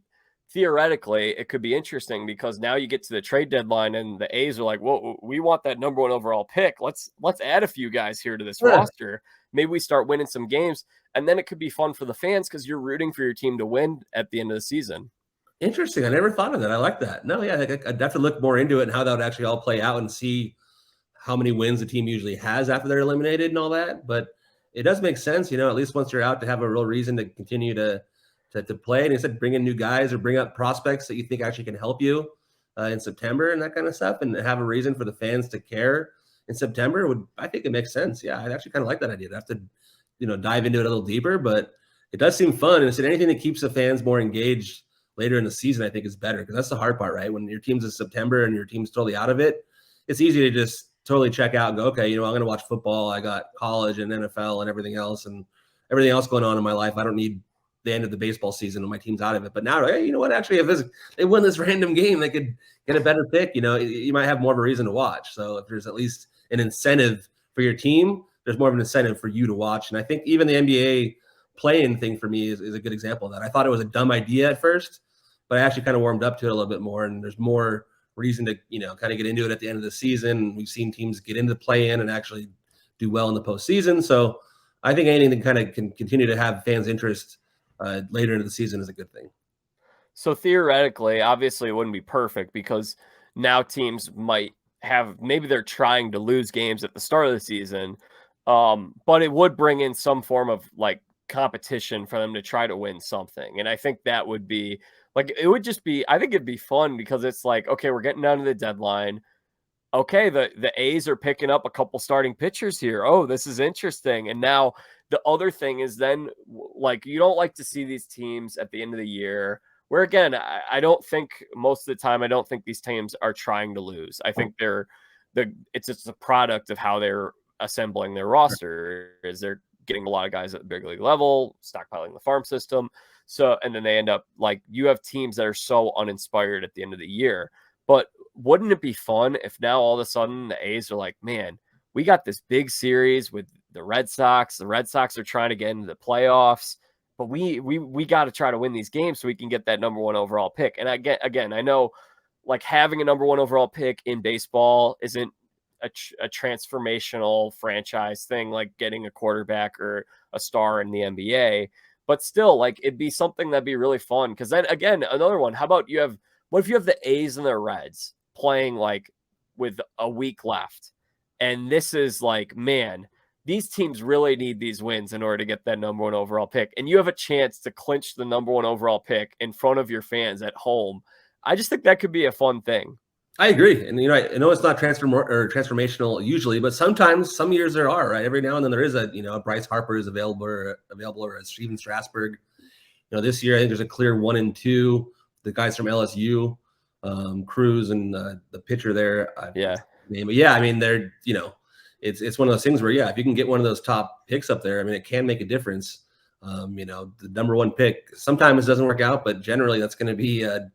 theoretically, it could be interesting because now you get to the trade deadline and the A's are like, well, we want that number one overall pick. Let's add a few guys here to this roster. Maybe we start winning some games, and then it could be fun for the fans because you're rooting for your team to win at the end of the season. Interesting. I never thought of that. I like that. No, yeah, I'd have to look more into it and how that would actually all play out and see how many wins the team usually has after they're eliminated and all that. But it does make sense, at least once you're out, to have a real reason to continue to play. And instead, bring in new guys or bring up prospects that you think actually can help you in September and that kind of stuff, and have a reason for the fans to care in September I think it makes sense. Yeah, I actually kind of like that idea. I'd have to, dive into it a little deeper, but it does seem fun. And anything that keeps the fans more engaged later in the season, I think is better, because that's the hard part, right? When your team's in September and your team's totally out of it, it's easy to just totally check out and go, okay, I'm going to watch football. I got college and NFL and everything else going on in my life. I don't need the end of the baseball season and my team's out of it. But now, hey, you know what? Actually, if they win this random game, they could get a better pick. You might have more of a reason to watch. So if there's at least an incentive for your team, there's more of an incentive for you to watch. And I think even the NBA play-in thing for me is a good example of that. I thought it was a dumb idea at first, but I actually kind of warmed up to it a little bit more. And there's more reason to, kind of get into it at the end of the season. We've seen teams get into the play-in and actually do well in the postseason. So I think anything that kind of can continue to have fans' interest later into the season is a good thing. So theoretically, obviously it wouldn't be perfect because now teams might have, maybe they're trying to lose games at the start of the season, but it would bring in some form of like competition for them to try to win something. And I think that would be like, it would just be, I think it'd be fun because it's like, okay, we're getting down to the deadline. okay, the A's are picking up a couple starting pitchers here. Oh, this is interesting. And now the other thing is then, like, you don't like to see these teams at the end of the year where, again, I don't think most of the time, I don't think these teams are trying to lose. I think it's just a product of how they're assembling their roster. Is they're getting a lot of guys at the big league level, stockpiling the farm system. So, and then they end up, like, you have teams that are so uninspired at the end of the year. But wouldn't it be fun if now all of a sudden the A's are like, man, we got this big series with the Red Sox. The Red Sox are trying to get into the playoffs, but we got to try to win these games so we can get that number 1 overall pick. And again, I know, like, having a number 1 overall pick in baseball isn't a transformational franchise thing, like getting a quarterback or a star in the NBA. But still, like, it'd be something that'd be really fun. Because then, again, another one, how about what if you have the A's and the Reds playing, like, with a week left? And this is like, man, these teams really need these wins in order to get that number 1 overall pick. And you have a chance to clinch the number 1 overall pick in front of your fans at home. I just think that could be a fun thing. I agree. And, I know it's not transformational usually, but sometimes, some years there are, right? Every now and then there is a Bryce Harper is available or a Steven Strasburg. This year I think there's a clear 1 and 2. The guys from LSU, Cruz and the pitcher there. I mean, they're, it's one of those things where, if you can get one of those top picks up there, I mean, it can make a difference. The number 1 pick, sometimes it doesn't work out, but generally that's going to be a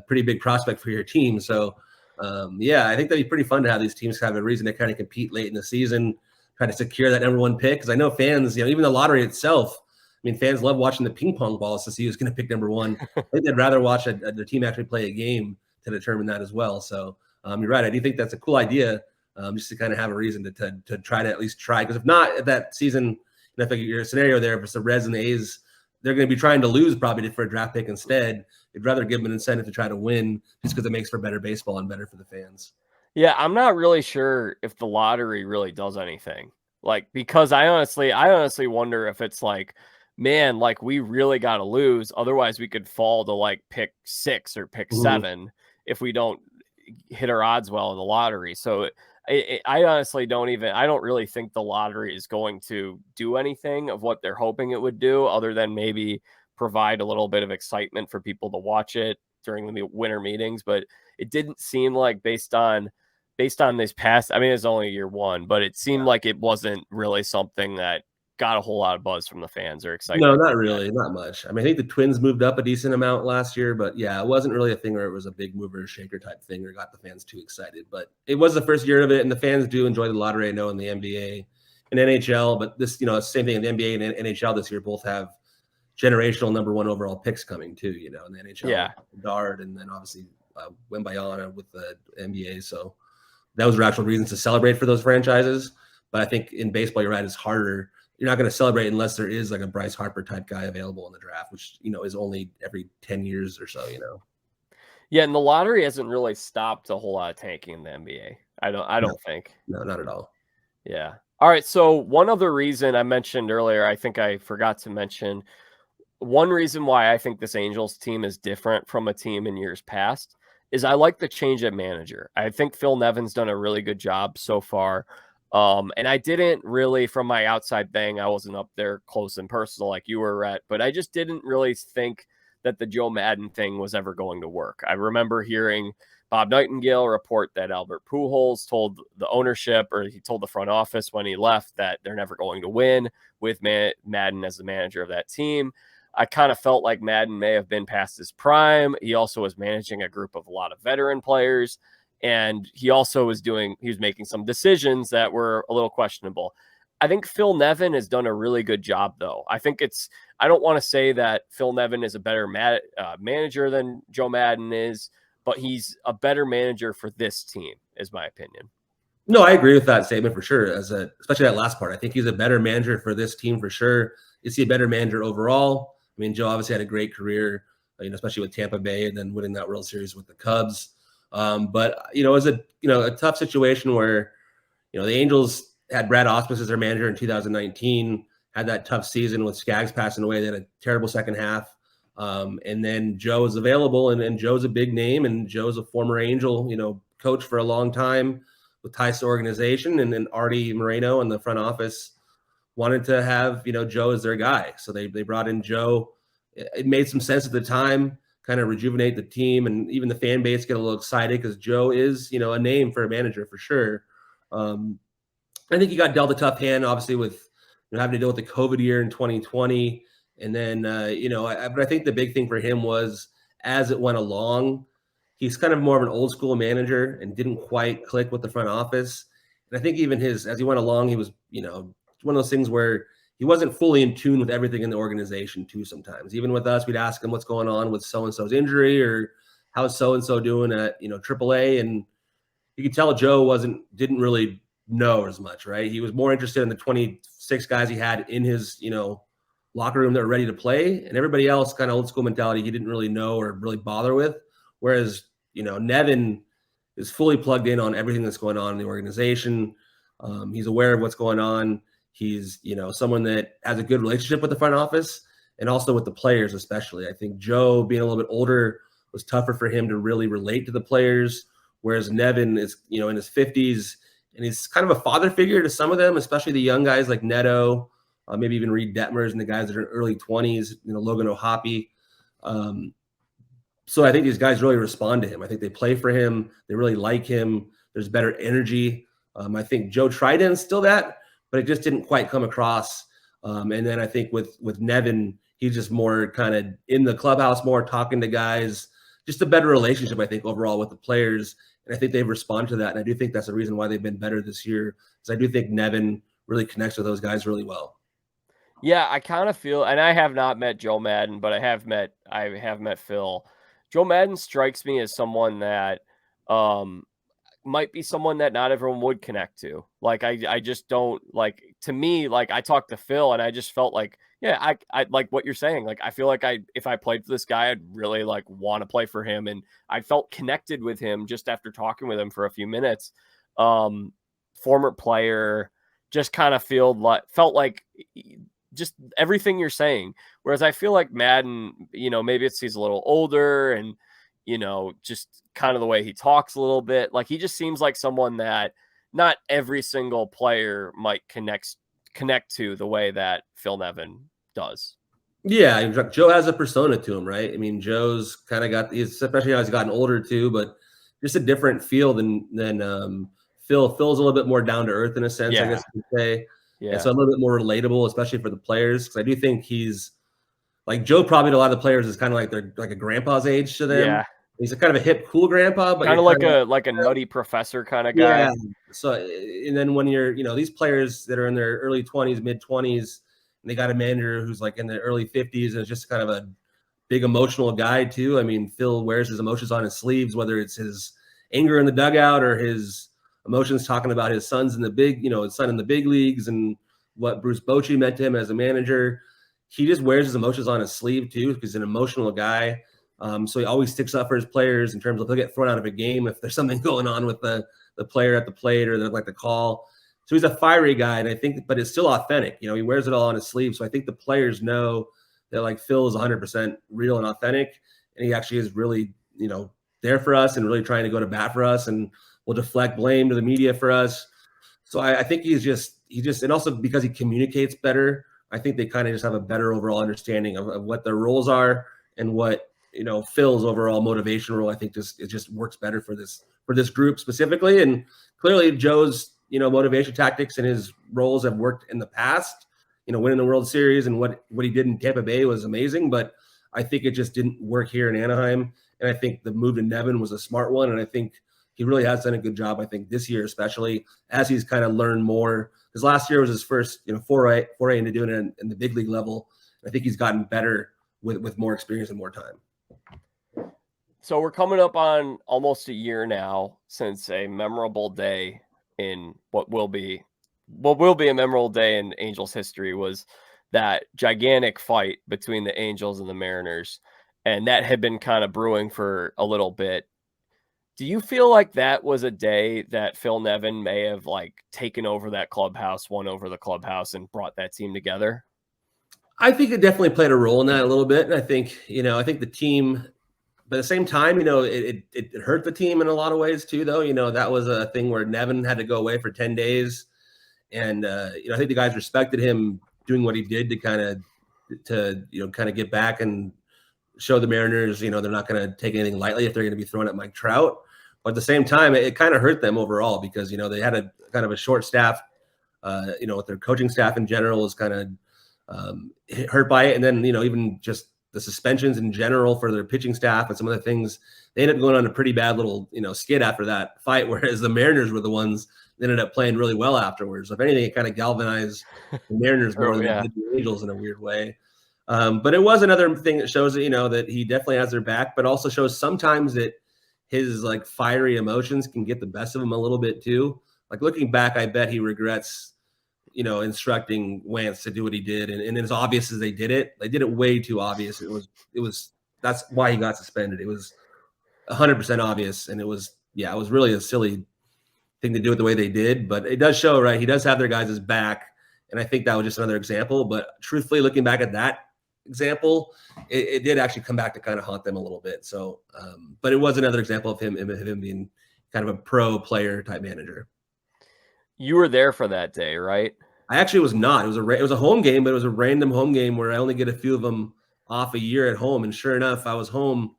pretty big prospect for your team. So, I think that'd be pretty fun to have these teams have a reason to kind of compete late in the season, try to secure that number 1 pick. Because I know fans, even the lottery itself, I mean, fans love watching the ping pong balls to see who's going to pick number 1. I think they'd rather watch the team actually play a game to determine that as well. So you're right. I do think that's a cool idea, just to kind of have a reason to try to at least try. Because if not, that season, if your scenario there, if it's the Reds and the A's, they're going to be trying to lose probably for a draft pick instead. They'd rather give them an incentive to try to win just because it makes for better baseball and better for the fans. Yeah, I'm not really sure if the lottery really does anything. Like, because I honestly wonder if it's like, man, like, we really got to lose. Otherwise, we could fall to, like, pick 6 or pick 7 if we don't hit our odds well in the lottery. So I honestly I don't really think the lottery is going to do anything of what they're hoping it would do, other than maybe provide a little bit of excitement for people to watch it during the winter meetings. But it didn't seem like, based on this past, I mean, it's only year 1, but it seemed like it wasn't really something that got a whole lot of buzz from the fans or excitement. No, not really, not much. I mean, I think the Twins moved up a decent amount last year, but it wasn't really a thing where it was a big mover or shaker type thing or got the fans too excited. But it was the first year of it, and the fans do enjoy the lottery, I know, in the NBA and NHL. But this, same thing in the NBA and NHL this year both have generational number 1 overall picks coming too. In the NHL, Dard, and then obviously Wembanyama with the NBA. So those are actual reasons to celebrate for those franchises. But I think in baseball, you're right, it's harder. You're not going to celebrate unless there is like a Bryce Harper type guy available in the draft, which, is only every 10 years or so, Yeah. And the lottery hasn't really stopped a whole lot of tanking in the NBA. I don't think. No, not at all. Yeah. All right. So one other reason I mentioned earlier, I think I forgot to mention, one reason why I think this Angels team is different from a team in years past is I like the change at manager. I think Phil Nevin's done a really good job so far. And I didn't really, from my outside thing, I wasn't up there close and personal like you were, Rhett, but I just didn't really think that the Joe Maddon thing was ever going to work. I remember hearing Bob Nightingale report that Albert Pujols told the ownership, or he told the front office when he left, that they're never going to win with Maddon as the manager of that team. I kind of felt like Maddon may have been past his prime. He also was managing a group of a lot of veteran players. And he also was making some decisions that were a little questionable. I think Phil Nevin has done a really good job, though. I don't want to say that Phil Nevin is a better manager than Joe Maddon is, but he's a better manager for this team, is my opinion. No, I agree with that statement for sure. Especially that last part. I think he's a better manager for this team for sure. Is he a better manager overall? I mean, Joe obviously had a great career, especially with Tampa Bay and then winning that World Series with the Cubs. But it was a tough situation where, the Angels had Brad Ausmus as their manager in 2019, had that tough season with Skaggs passing away. They had a terrible second half. And then Joe was available, and Joe's a big name, and Joe's a former Angel, coach for a long time. ties to organization, and then Artie Moreno and the front office wanted to have, Joe as their guy. So they brought in Joe. It made some sense at the time, kind of rejuvenate the team, and even the fan base get a little excited because Joe is, a name for a manager for sure. I think he got dealt a tough hand, obviously, with having to deal with the COVID year in 2020. And then, but I think the big thing for him was as it went along, he's kind of more of an old school manager and didn't quite click with the front office. And I think even as he went along, he was, one of those things where he wasn't fully in tune with everything in the organization too. Sometimes even with us, we'd ask him what's going on with so-and-so's injury or how's so-and-so doing at, AAA. And you could tell Joe didn't really know as much, right? He was more interested in the 26 guys he had in his, locker room that were ready to play, and everybody else kind of old school mentality he didn't really know or really bother with. Whereas, Nevin is fully plugged in on everything that's going on in the organization. He's aware of what's going on. He's, someone that has a good relationship with the front office and also with the players, especially. I think Joe, being a little bit older, was tougher for him to really relate to the players, whereas Nevin is, in his 50s, and he's kind of a father figure to some of them, especially the young guys like Neto, maybe even Reed Detmers and the guys that are in early 20s, Logan O'Hoppe. So I think these guys really respond to him. I think they play for him. They really like him. There's better energy. I think Joe tried to instill that, but it just didn't quite come across. And then I think with Nevin, he's just more kind of in the clubhouse, more talking to guys, just a better relationship, I think, overall with the players. And I think they've responded to that. And I do think that's the reason why they've been better this year, because I do think Nevin really connects with those guys really well. Yeah, I kind of feel, and I have not met Joe Madden, but I have met Phil. Joe Madden strikes me as someone that might be someone that not everyone would connect to. Like, I just don't like, to me, like I talked to Phil and I just felt like, yeah, I like what you're saying. Like, I feel like if I played for this guy, I'd really like want to play for him. And I felt connected with him just after talking with him for a few minutes. Former player, just kind of felt like just everything you're saying. Whereas I feel like Madden, maybe he's a little older and, just kind of the way he talks a little bit. Like, he just seems like someone that not every single player might connect to the way that Phil Nevin does. Yeah, Joe has a persona to him, right? I mean, Joe's kind of got, especially as he's gotten older too, but just a different feel than Phil. Phil's a little bit more down to earth in a sense, I guess you could say. Yeah. And so a little bit more relatable, especially for the players, because I do think he's like Joe. Probably to a lot of the players is kind of like they're like a grandpa's age to them. Yeah. He's a kind of a hip, cool grandpa, but kind of like a nutty professor kind of guy. Yeah. So, and then when you're, these players that are in their early 20s, mid 20s, and they got a manager who's like in their early 50s, and it's just kind of a big emotional guy too. I mean, Phil wears his emotions on his sleeves, whether it's his anger in the dugout or his emotions talking about his son's in the big, his son in the big leagues and what Bruce Bochy meant to him as a manager. He just wears his emotions on his sleeve too, because he's an emotional guy. So he always sticks up for his players in terms of they'll get thrown out of a game if there's something going on with the player at the plate or they'd like the call. So he's a fiery guy, and I think, but it's still authentic. He wears it all on his sleeve. So I think the players know that like Phil is 100% real and authentic, and he actually is really, there for us and really trying to go to bat for us, and will deflect blame to the media for us. So I think he just, and also because he communicates better, I think they kind of just have a better overall understanding of what their roles are and what, Phil's overall motivation role. I think it just works better for this group specifically. And clearly Joe's, motivation tactics and his roles have worked in the past, winning the World Series, and what he did in Tampa Bay was amazing, but I think it just didn't work here in Anaheim. And I think the move to Nevin was a smart one. And I think he really has done a good job, I think, this year, especially as he's kind of learned more, because last year was his first, foray into doing it in the big league level. I think he's gotten better with more experience and more time. So we're coming up on almost a year now since a memorable day in what will be a memorable day in Angels history was that gigantic fight between the Angels and the Mariners. And that had been kind of brewing for a little bit. Do you feel like that was a day that Phil Nevin may have like taken over that clubhouse, won over the clubhouse, and brought that team together? I think it definitely played a role in that a little bit. And I think, I think the team But at the same time, it hurt the team in a lot of ways too, though. That was a thing where Nevin had to go away for 10 days. And, I think the guys respected him doing what he did to kind of get back and show the Mariners, they're not going to take anything lightly if they're going to be throwing at Mike Trout. But at the same time, it kind of hurt them overall because, they had a kind of a short staff, with their coaching staff in general was kind of hurt by it. And then, even just the suspensions in general for their pitching staff and some of the things, they ended up going on a pretty bad little, skid after that fight, whereas the Mariners were the ones that ended up playing really well afterwards. So if anything, it kind of galvanized the Mariners more than the Angels in a weird way. But it was another thing that shows that, that he definitely has their back, but also shows sometimes that his like fiery emotions can get the best of him a little bit too. Like looking back, I bet he regrets, instructing Wentz to do what he did. And as obvious as they did it way too obvious. That's why he got suspended. It was 100% obvious. And it was really a silly thing to do it the way they did, but it does show, right? He does have their guys' back. And I think that was just another example, but truthfully looking back at that example, it did actually come back to kind of haunt them a little bit. So, but it was another example of him being kind of a pro player type manager. You were there for that day, right? I actually was not. It was a home game, but it was a random home game where I only get a few of them off a year at home. And sure enough, I was home,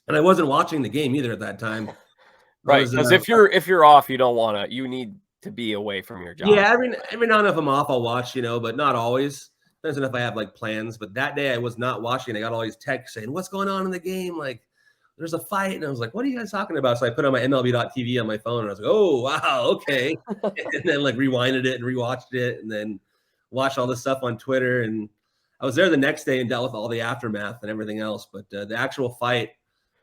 and I wasn't watching the game either at that time. Right, because if you're off, you need to be away from your job. Yeah, every now and then if I'm off, I'll watch, but not always. Depends on if I have like plans. But that day I was not watching. I got all these texts saying, "What's going on in the game? Like, there's a fight." And I was like, "What are you guys talking about?" So I put on my MLB.TV on my phone, and I was like, "Oh, wow, okay." And then like rewinded it and rewatched it, and then watched all this stuff on Twitter. And I was there the next day and dealt with all the aftermath and everything else. But the actual fight,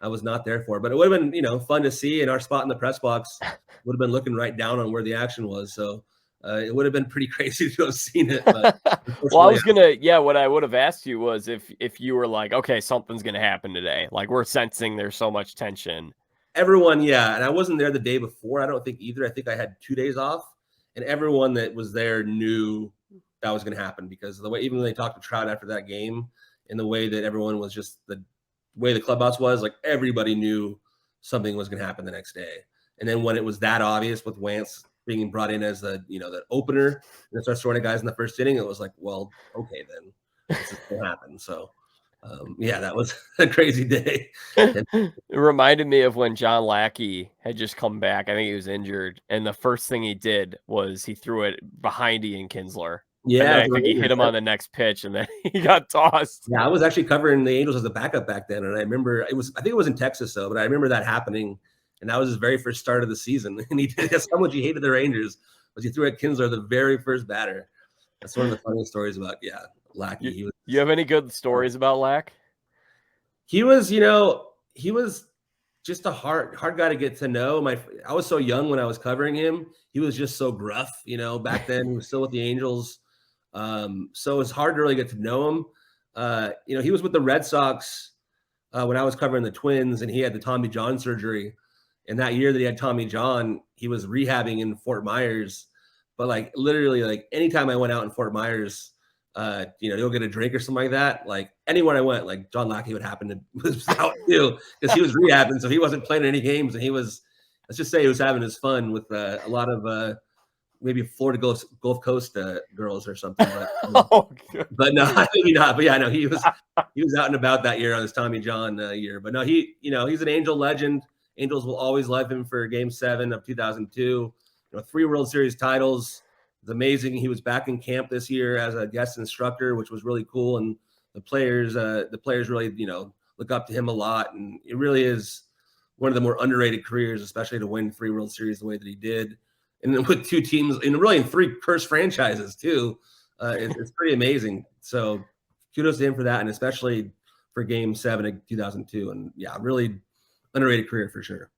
I was not there for. But it would have been, fun to see. And our spot in the press box would have been looking right down on where the action was. So it would have been pretty crazy to have seen it. But well, I was what I would have asked you was if you were like, okay, something's going to happen today. Like we're sensing there's so much tension. Everyone, yeah. And I wasn't there the day before. I don't think either. I think I had 2 days off. And everyone that was there knew that was going to happen because the way, even when they talked to Trout after that game and the way that everyone was just the way the clubhouse was, like everybody knew something was going to happen the next day. And then when it was that obvious with Wentz being brought in as the opener and starts throwing at guys in the first inning, it was like, well, okay, then this is going to happen. So that was a crazy day. It reminded me of when John Lackey had just come back. I think he was injured. And the first thing he did was he threw it behind Ian Kinsler. Yeah, I think he hit him on the next pitch, and then he got tossed. Yeah, I was actually covering the Angels as a backup back then, and I remember I think it was in Texas though, but I remember that happening, and that was his very first start of the season. And he did how much he hated the Rangers was he threw at Kinsler the very first batter. That's one of the funniest stories about Lackey. You have any good stories about Lack? He was, he was just a hard guy to get to know. I was so young when I was covering him. He was just so gruff, back then. He was still with the Angels. So it's hard to really get to know him. He was with the Red Sox when I was covering the Twins, and he had the Tommy John surgery. And that year that he had Tommy John, he was rehabbing in Fort Myers. But like literally, like anytime I went out in Fort Myers, to go get a drink or something like that, like anywhere I went, like John Lackey would happen to was out too because he was rehabbing, so he wasn't playing any games, and he was, let's just say, he was having his fun with a lot of maybe Florida Gulf Coast girls or something. But no, maybe not. But yeah, no, he was out and about that year on his Tommy John year. But no, he's an Angel legend. Angels will always love him for Game 7 of 2002. 3 World Series titles. It's amazing. He was back in camp this year as a guest instructor, which was really cool. And the players really, look up to him a lot. And it really is one of the more underrated careers, especially to win 3 World Series the way that he did. And then with 2 teams, and really in 3 cursed franchises too, it's pretty amazing. So kudos to him for that, and especially for Game 7 of 2002. And yeah, really underrated career for sure.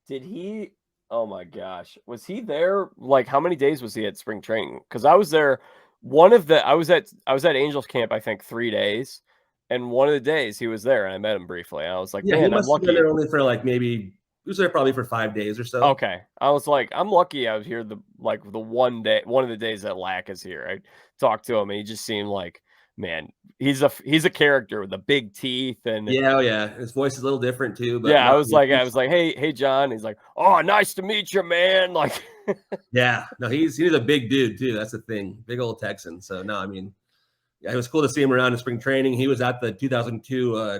Did he? Oh my gosh, was he there? Like, how many days was he at spring training? Because I was there. I was at Angels camp, I think 3 days, and one of the days he was there, and I met him briefly. And I was like, yeah, man, I'm lucky. Been there only for like maybe. He was there probably for 5 days or so. Okay. I was like, I'm lucky I was here the one of the days that Lack is here. I talked to him and he just seemed like man, he's a character with the big teeth and Yeah, oh yeah. His voice is a little different too, but yeah, no, I was like, hey, John. He's like, oh, nice to meet you, man. Like, yeah, no, he's a big dude too. That's the thing, big old Texan. So no, I mean, yeah, it was cool to see him around in spring training. He was at the 2002.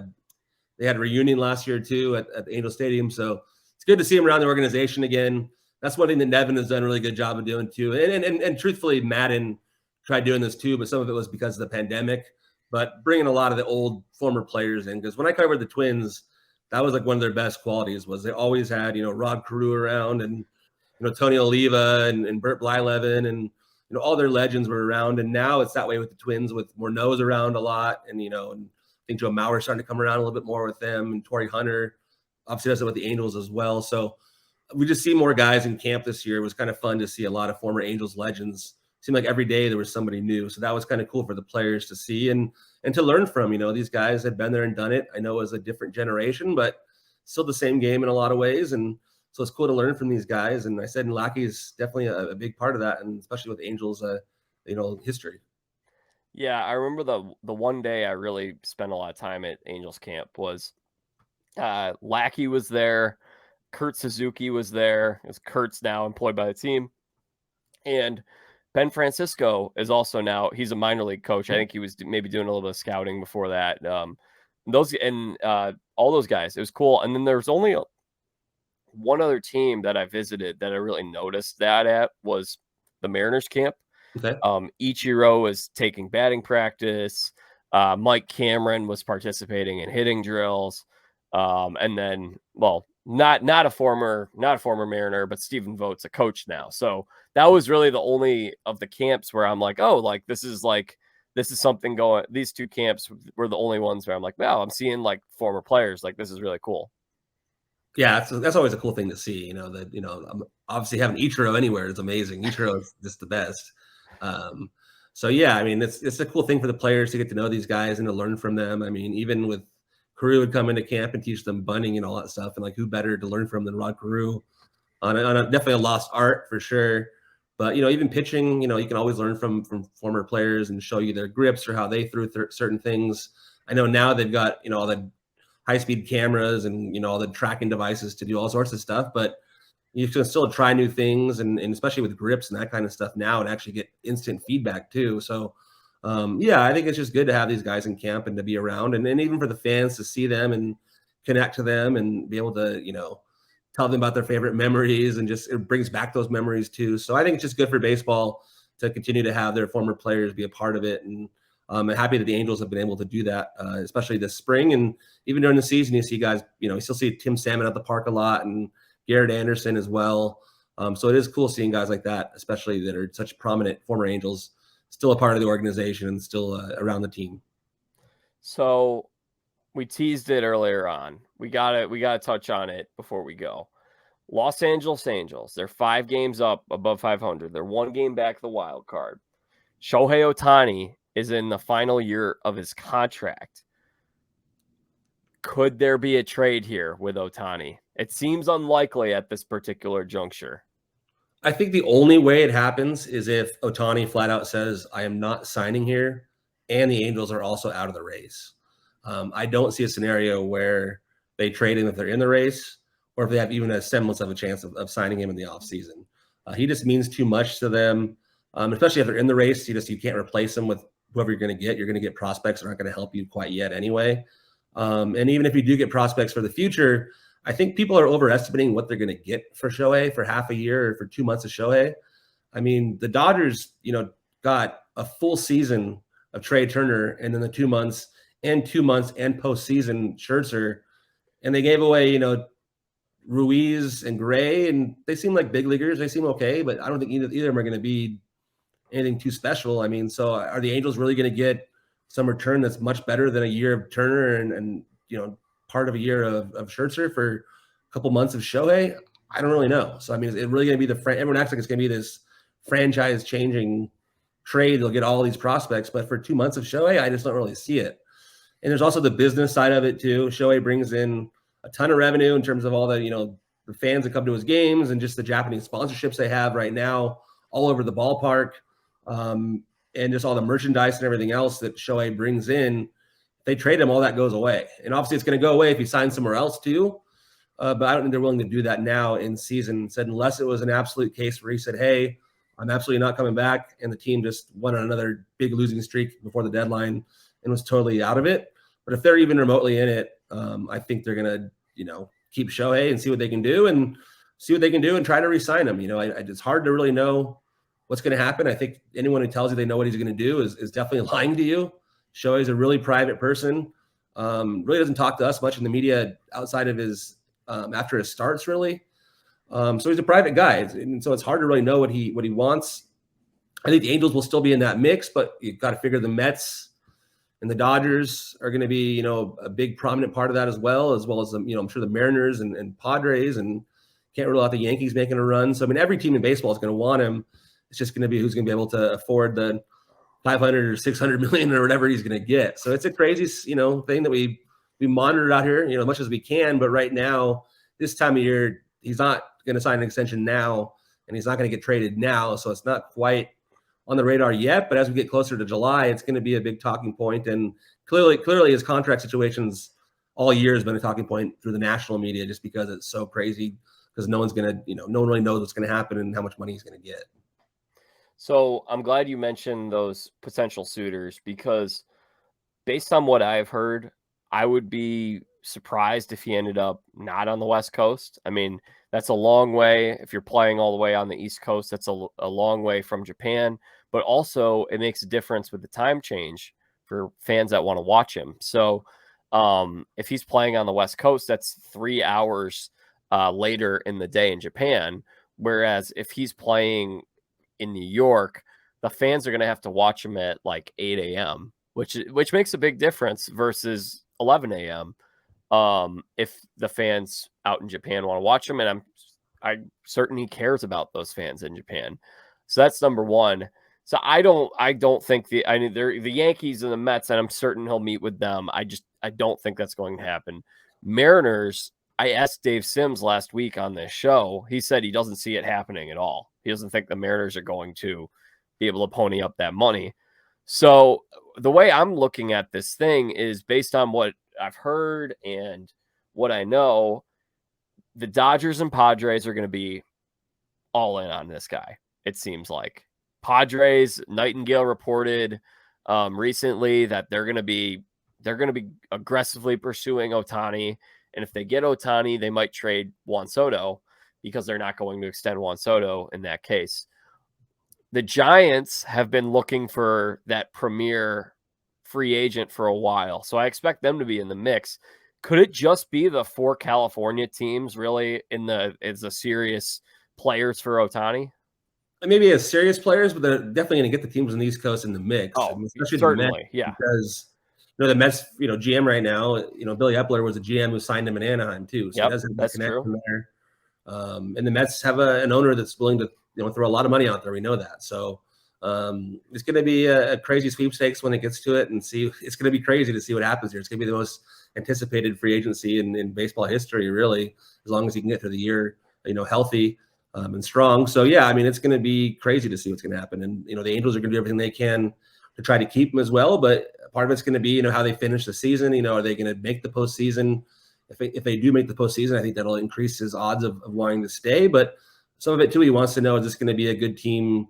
They had a reunion last year too at the Angel Stadium. So it's good to see him around the organization again. That's one thing that Nevin has done a really good job of doing too. And truthfully, Madden tried doing this too, but some of it was because of the pandemic. But bringing a lot of the old former players in, because when I covered the Twins, that was like one of their best qualities was they always had, Rod Carew around and, Tony Oliva and Bert Blyleven and, all their legends were around. And now it's that way with the Twins with Morneau's around a lot. And, and I think Joe Mauer's starting to come around a little bit more with them and Torrey Hunter obviously does it with the Angels as well. So we just see more guys in camp this year. It was kind of fun to see a lot of former Angels legends. It seemed like every day there was somebody new. So that was kind of cool for the players to see and to learn from. These guys had been there and done it. I know it was a different generation, but still the same game in a lot of ways. And so it's cool to learn from these guys. And I said Lackey is definitely a big part of that, and especially with Angels, history. yeah, I remember the one day I really spent a lot of time at Angels camp was Lackey was there, Kurt Suzuki was there. Kurt's now employed by the team, and Ben Francisco is also now he's a minor league coach. I think he was maybe doing a little bit of scouting before that. All those guys, it was cool. And then there's only one other team that I visited that I really noticed that at was the Mariners camp. Okay. Ichiro was taking batting practice. Mike Cameron was participating in hitting drills. And then, well, not a former Mariner, but Stephen Vogt's a coach now. So that was really the only of the camps where I'm like, oh, like this is something going. These two camps were the only ones where I'm like, wow, I'm seeing like former players. Like this is really cool. Yeah, that's always a cool thing to see. Obviously having Ichiro anywhere is amazing. Ichiro is just the best. So yeah, I mean, it's a cool thing for the players to get to know these guys and to learn from them. I mean, even with Carew would come into camp and teach them bunting and all that stuff, and like who better to learn from than Rod Carew on definitely a lost art for sure. But even pitching, you can always learn from former players and show you their grips or how they threw certain things. I know now they've got all the high-speed cameras and all the tracking devices to do all sorts of stuff, but you can still try new things and especially with grips and that kind of stuff now and actually get instant feedback too. So yeah, I think it's just good to have these guys in camp and to be around and even for the fans to see them and connect to them and be able to, tell them about their favorite memories and just it brings back those memories too. So I think it's just good for baseball to continue to have their former players be a part of it. And I'm happy that the Angels have been able to do that, especially this spring. And even during the season, you see guys, you still see Tim Salmon at the park a lot and Garrett Anderson as well. So it is cool seeing guys like that, especially that are such prominent former Angels, still a part of the organization and still around the team. So we teased it earlier on. We gotta touch on it before we go. Los Angeles Angels, they're 5 games up above 500. They're 1 game back the wild card. Shohei Ohtani is in the final year of his contract. Could there be a trade here with Ohtani? It seems unlikely at this particular juncture. I think the only way it happens is if Ohtani flat out says, I am not signing here, and the Angels are also out of the race. I don't see a scenario where they trade him if they're in the race or if they have even a semblance of a chance of signing him in the offseason. He just means too much to them, especially if they're in the race. You can't replace him with whoever you're going to get. You're going to get prospects that aren't going to help you quite yet anyway. And even if you do get prospects for the future, I think people are overestimating what they're going to get for Shohei for half a year or for 2 months of Shohei. I mean, the Dodgers, got a full season of Trey Turner and then the 2 months and postseason Scherzer, and they gave away, Ruiz and Gray, and they seem like big leaguers. They seem okay, but I don't think either of them are going to be anything too special. I mean, so are the Angels really going to get some return that's much better than a year of Turner and part of a year of Scherzer for a couple months of Shohei? I don't really know. So, I mean, is it really going to be everyone acts like it's going to be this franchise-changing trade? They'll get all these prospects, but for 2 months of Shohei, I just don't really see it. And there's also the business side of it too. Shohei brings in a ton of revenue in terms of all the, the fans that come to his games and just the Japanese sponsorships they have right now all over the ballpark. and just all the merchandise and everything else that Shohei brings in, if they trade him, all that goes away. And obviously it's going to go away if he signs somewhere else too. But I don't think they're willing to do that now in season. Said unless it was an absolute case where he said, hey, I'm absolutely not coming back, and the team just went on another big losing streak before the deadline and was totally out of it. But if they're even remotely in it, I think they're going to, keep Shohei and see what they can do and try to re-sign him. It's hard to really know what's going to happen. I think anyone who tells you they know what he's going to do is definitely lying to you. Shohei's a really private person. Really doesn't talk to us much in the media outside of his after his starts, really. So he's a private guy, and so it's hard to really know what he wants. I think the Angels will still be in that mix, but you've got to figure the Mets and the Dodgers are going to be, a big prominent part of that as well as I'm sure the Mariners and Padres, and can't rule out the Yankees making a run. So, I mean, every team in baseball is going to want him. It's just going to be who's going to be able to afford the 500 or 600 million or whatever he's going to get. So it's a crazy, thing that we monitor out here, as much as we can. But right now, this time of year, he's not going to sign an extension now, and he's not going to get traded now. So it's not quite on the radar yet. But as we get closer to July, it's going to be a big talking point. And clearly his contract situations all year has been a talking point through the national media, just because it's so crazy, because no one really knows what's going to happen and how much money he's going to get. So I'm glad you mentioned those potential suitors, because based on what I've heard, I would be surprised if he ended up not on the West Coast. I mean, that's a long way. If you're playing all the way on the East Coast, that's a long way from Japan. But also, it makes a difference with the time change for fans that want to watch him. So if he's playing on the West Coast, that's 3 hours later in the day in Japan. Whereas if he's playing in New York, the fans are going to have to watch him at like 8 a.m., which makes a big difference versus 11 a.m. If the fans out in Japan want to watch him, and I'm certain he cares about those fans in Japan. So that's number one. So I don't think they're the Yankees and the Mets, and I'm certain he'll meet with them. I don't think that's going to happen. Mariners, I asked Dave Sims last week on this show. He said he doesn't see it happening at all. He doesn't think the Mariners are going to be able to pony up that money. So the way I'm looking at this thing is based on what I've heard and what I know. The Dodgers and Padres are going to be all in on this guy, it seems like. Padres, Nightingale reported recently that they're going to be aggressively pursuing Ohtani, and if they get Ohtani, they might trade Juan Soto, because they're not going to extend Juan Soto in that case. The Giants have been looking for that premier free agent for a while, so I expect them to be in the mix. Could it just be the 4 California teams really as a serious players for Ohtani? Maybe as serious players, but they're definitely going to get the teams on the East Coast in the mix. Oh, I mean, especially certainly, the Mets, yeah. Because the Mets, GM right now, Billy Epler was a GM who signed him in Anaheim too, so he doesn't have that connection there. And the Mets have an owner that's willing to throw a lot of money out there. We know that. So it's going to be a crazy sweepstakes when it gets to it, and it's going to be crazy to see what happens here. It's going to be the most anticipated free agency in baseball history, really, as long as he can get through the year, healthy and strong. So yeah, I mean, it's going to be crazy to see what's going to happen. And the Angels are going to do everything they can to try to keep him as well. But part of it's going to be how they finish the season. Are they going to make the postseason? If they do make the postseason, I think that'll increase his odds of wanting to stay. But some of it too, he wants to know, is this going to be a good team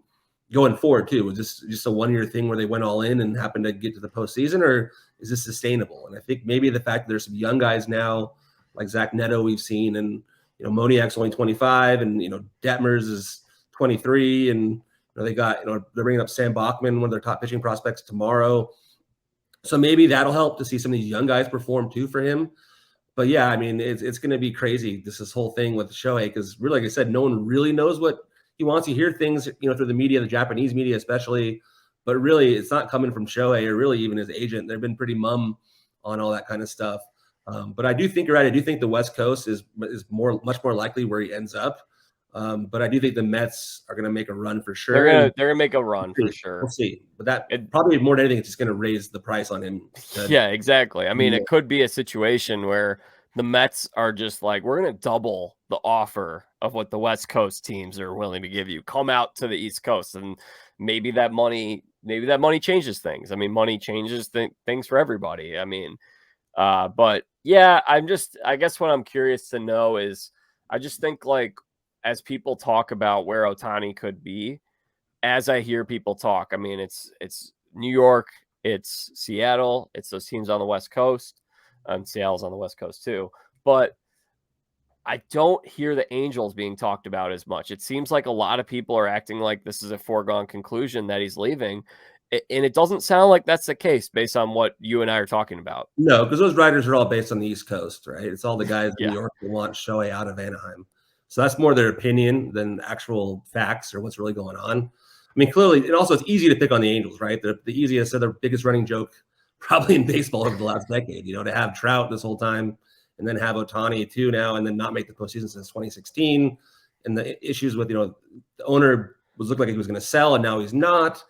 going forward too? Was this just a 1-year thing where they went all in and happened to get to the postseason, or is this sustainable? And I think maybe the fact that there's some young guys now, like Zach Neto, we've seen, and Moniak's only 25, and Detmers is 23, and they got they're bringing up Sam Bachman, one of their top pitching prospects, tomorrow. So maybe that'll help to see some of these young guys perform too for him. But yeah, I mean, it's going to be crazy, this whole thing with Shohei, because really, like I said, no one really knows what he wants. You hear things, through the media, the Japanese media especially, but really it's not coming from Shohei or really even his agent. They've been pretty mum on all that kind of stuff. But I do think you're right. I do think the West Coast is much more likely where he ends up. But I do think the Mets are going to make a run for sure. They're gonna make a run for sure. We'll see. But probably more than anything, it's just going to raise the price on him. Yeah, exactly. I mean, it could be a situation where the Mets are just like, we're going to double the offer of what the West Coast teams are willing to give you. Come out to the East Coast, and maybe that money maybe that money changes things. I mean, money changes things for everybody. I mean, but yeah, I guess what I'm curious to know is, I just think, like, as people talk about where Ohtani could be, as I hear people talk, I mean, it's New York, it's Seattle, it's those teams on the West Coast, and Seattle's on the West Coast too. But I don't hear the Angels being talked about as much. It seems like a lot of people are acting like this is a foregone conclusion that he's leaving. And it doesn't sound like that's the case based on what you and I are talking about. No, because those writers are all based on the East Coast, right? It's all the guys in Yeah. New York who want Shohei out of Anaheim. So that's more their opinion than actual facts or what's really going on. I mean, clearly, and also it's easy to pick on the Angels, right? They're the easiest, they're the biggest running joke probably in baseball over the last decade. You know, to have Trout this whole time and then have Ohtani too now, and then not make the postseason since 2016, and the issues with, you know, the owner looked like he was going to sell and now he's not.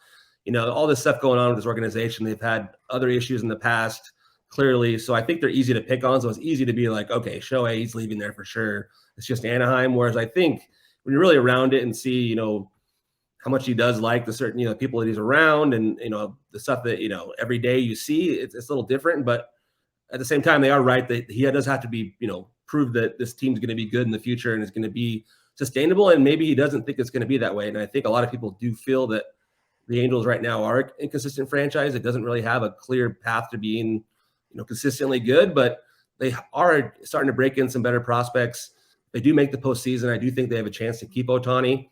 You know, all this stuff going on with this organization. They've had other issues in the past, clearly. So I think they're easy to pick on. So it's easy to be like, okay, Shohei, he's leaving there for sure. It's just Anaheim. Whereas I think when you're really around it and see, you know, how much he does like the certain, you know, people that he's around, and, you know, the stuff that, you know, every day you see, it's a little different. But at the same time, they are right that he does have to be, you know, prove that this team's going to be good in the future and is going to be sustainable. And maybe he doesn't think it's going to be that way. And I think a lot of people do feel that the Angels right now are an inconsistent franchise. It doesn't really have a clear path to being, you know, consistently good, but they are starting to break in some better prospects. They do make the postseason. I do think they have a chance to keep Ohtani.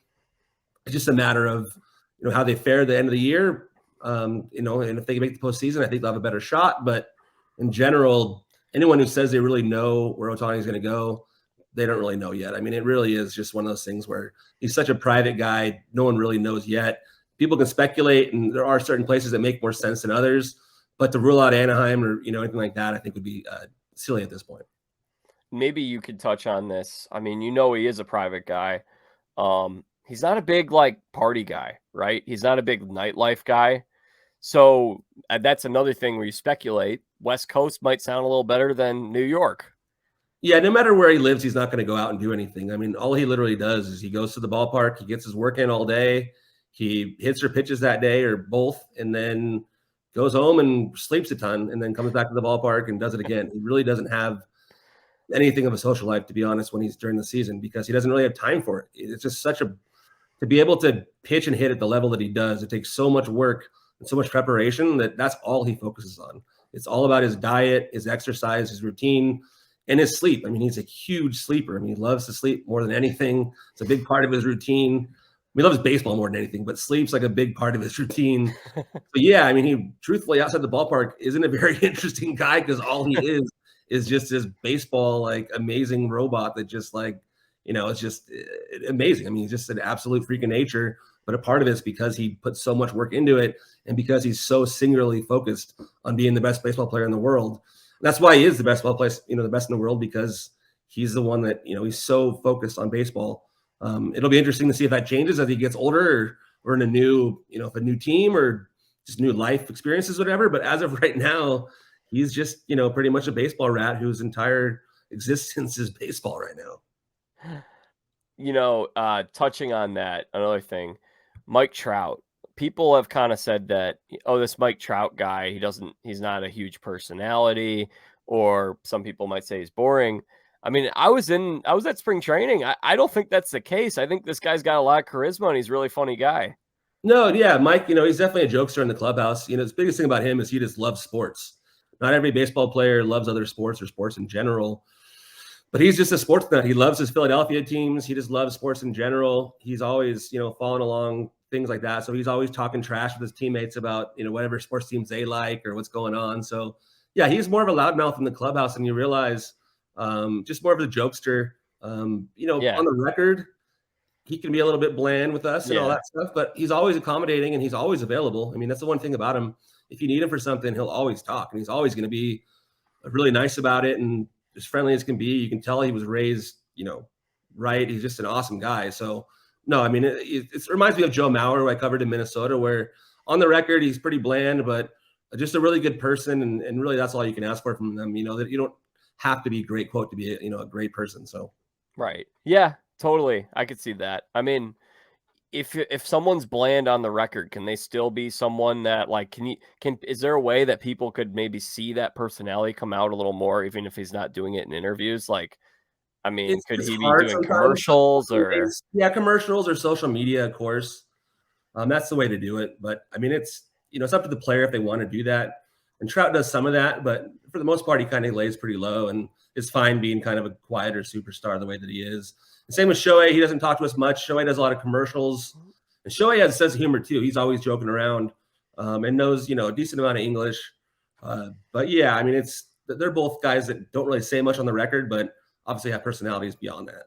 It's just a matter of, you know, how they fare at the end of the year. You know, and if they can make the postseason, I think they'll have a better shot. But in general, anyone who says they really know where Ohtani is going to go, they don't really know yet. I mean, it really is just one of those things where he's such a private guy. No one really knows yet. People can speculate, and there are certain places that make more sense than others. But to rule out Anaheim or, you know, anything like that, I think would be silly at this point. Maybe you could touch on this. I mean, you know, he is a private guy. He's not a big, like, party guy, right? He's not a big nightlife guy. So that's another thing where you speculate. West Coast might sound a little better than New York. Yeah, no matter where he lives, he's not going to go out and do anything. I mean, all he literally does is he goes to the ballpark, he gets his work in all day, he hits or pitches that day or both, and then goes home and sleeps a ton, and then comes back to the ballpark and does it again. He really doesn't have anything of a social life, to be honest, when he's during the season, because he doesn't really have time for it. It's just to be able to pitch and hit at the level that he does, it takes so much work and so much preparation that's all he focuses on. It's all about his diet, his exercise, his routine, and his sleep. I mean, he's a huge sleeper. I mean, he loves to sleep more than anything. It's a big part of his routine. He loves baseball more than anything, but sleep's like a big part of his routine. But yeah, I mean, he truthfully outside the ballpark isn't a very interesting guy, because all he is just this baseball, like, amazing robot that just, like, you know, it's just amazing. I mean, he's just an absolute freak of nature, but a part of it's because he puts so much work into it, and because he's so singularly focused on being the best baseball player in the world. And that's why he is the best ball player, you know, the best in the world, because he's the one that, you know, he's so focused on baseball. It'll be interesting to see if that changes as he gets older, or in a new, you know, if a new team or just new life experiences, whatever. But as of right now, he's just, you know, pretty much a baseball rat whose entire existence is baseball right now. You know, touching on that, another thing, Mike Trout. People have kind of said that, oh, this Mike Trout guy, he's not a huge personality, or some people might say he's boring. I mean, I was at spring training. I don't think that's the case. I think this guy's got a lot of charisma, and he's a really funny guy. No, yeah, Mike, you know, he's definitely a jokester in the clubhouse. You know, the biggest thing about him is he just loves sports. Not every baseball player loves other sports or sports in general, but he's just a sports nut. He loves his Philadelphia teams. He just loves sports in general. He's always, you know, following along, things like that. So he's always talking trash with his teammates about, you know, whatever sports teams they like or what's going on. So yeah, he's more of a loudmouth in the clubhouse, and you realize just more of a jokester. You know, Yeah. on the record, he can be a little bit bland with us and all that stuff, but he's always accommodating and he's always available. I mean, that's the one thing about him. If you need him for something, he'll always talk, and he's always going to be really nice about it and as friendly as can be. You can tell he was raised, you know, right. He's just an awesome guy. So no, I mean, it reminds me of Joe Mauer, who I covered in Minnesota, where on the record, he's pretty bland, but just a really good person. And really that's all you can ask for from them. You know, that you don't have to be great quote to be, you know, a great person. So. Right. Yeah, totally. I could see that. I mean, if someone's bland on the record, can they still be someone that like is there a way that people could maybe see that personality come out a little more, even if he's not doing it in interviews? Like, I mean, could It's he be hard doing sometimes. commercials or Commercials or social media, of course. That's the way to do it. But I mean, it's it's up to the player if they want to do that. And Trout does some of that, but for the most part, he kind of lays pretty low and is fine being kind of a quieter superstar the way that he is. The same with Shohei. He doesn't talk to us much. Shohei does a lot of commercials. And Shohei has a sense of humor too. He's always joking around and knows, a decent amount of English. But yeah, I mean, they're both guys that don't really say much on the record, but obviously have personalities beyond that.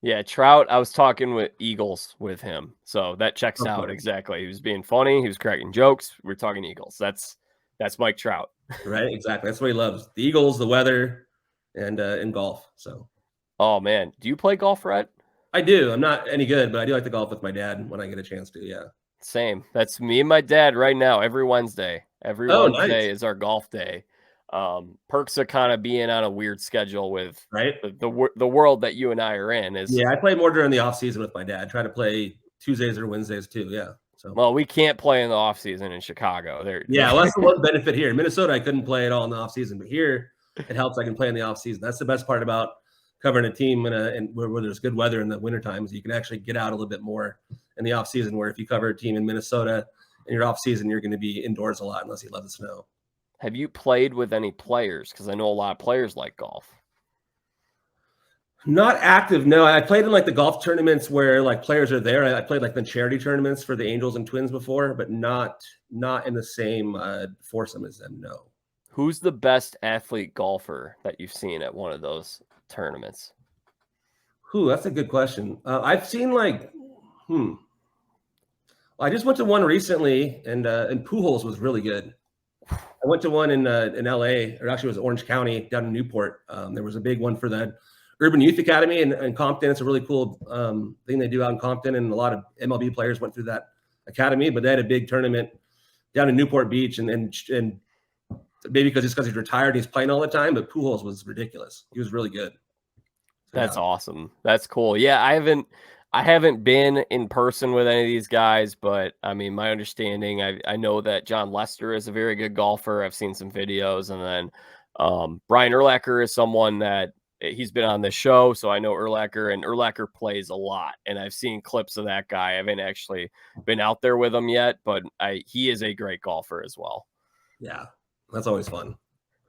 Yeah, Trout, I was talking with Eagles with him. So that checks out exactly. He was being funny. He was cracking jokes. We're talking Eagles. That's Mike Trout. Right, exactly. That's what he loves. The Eagles, the weather, and golf. So. Oh, man. Do you play golf, Rhett? I do. I'm not any good, but I do like to golf with my dad when I get a chance to, yeah. Same. That's me and my dad right now every Wednesday. Every Wednesday is our golf day. Perks of kind of being on a weird schedule with the world that you and I are in. I play more during the off season with my dad. Try to play Tuesdays or Wednesdays too. Yeah. So well, we can't play in the off season in Chicago. Well, that's the one benefit here. In Minnesota, I couldn't play at all in the off season, but here it helps. I can play in the off season. That's the best part about covering a team where there's good weather in the winter times. You can actually get out a little bit more in the off season, where if you cover a team in Minnesota in your off season, you're going to be indoors a lot unless you love the snow. Have you played with any players? Because I know a lot of players like golf. Not active, no. I played in like the golf tournaments where like players are there. I played like the charity tournaments for the Angels and Twins before, but not in the same foursome as them, no. Who's the best athlete golfer that you've seen at one of those tournaments? That's a good question. I've seen like, I just went to one recently, and Pujols was really good. I went to one in LA, or actually it was Orange County down in Newport. There was a big one for the Urban Youth Academy in Compton. It's a really cool thing they do out in Compton, and a lot of MLB players went through that academy. But they had a big tournament down in Newport Beach, and maybe because he's retired, and he's playing all the time. But Pujols was ridiculous. He was really good. So, that's awesome. That's cool. Yeah, I haven't been in person with any of these guys, but I mean, my understanding, I know that John Lester is a very good golfer. I've seen some videos, and then Brian Urlacher is someone that he's been on this show, so I know Urlacher, and Urlacher plays a lot, and I've seen clips of that guy. I haven't actually been out there with him yet, but he is a great golfer as well. Yeah, that's always fun.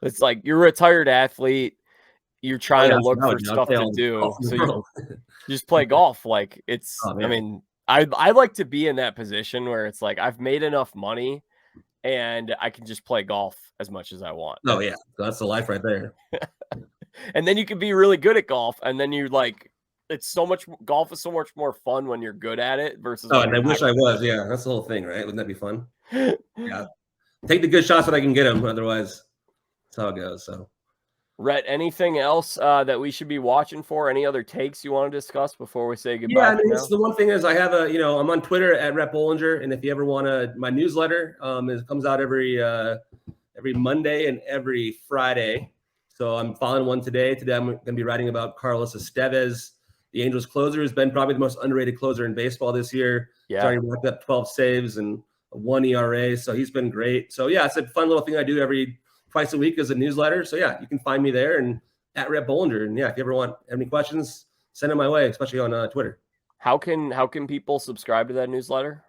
It's like you're a retired athlete. You're trying to look for stuff to do, so you just play golf. Like it's, I mean, I like to be in that position where it's like I've made enough money and I can just play golf as much as I want. Oh yeah, that's the life right there. And then you can be really good at golf, and then you like golf is so much more fun when you're good at it versus. Oh, and I wish I was. Yeah, that's the whole thing, right? Wouldn't that be fun? Yeah, take the good shots that I can get them. Otherwise, that's how it goes. So. Rhett, anything else that we should be watching for? Any other takes you want to discuss before we say goodbye? Yeah, I mean, the one thing is I have I'm on Twitter at Rhett Bollinger, and if you ever want my newsletter, it comes out every Monday and every Friday. So I'm following one today. Today I'm going to be writing about Carlos Estevez, the Angels closer, who's been probably the most underrated closer in baseball this year. Yeah, he's already racked up 12 saves and a 1 ERA, so he's been great. So yeah, it's a fun little thing I do twice a week as a newsletter. So yeah, you can find me there and at Rhett Bollinger. And yeah, if you ever have any questions, send them my way, especially on Twitter. How can people subscribe to that newsletter?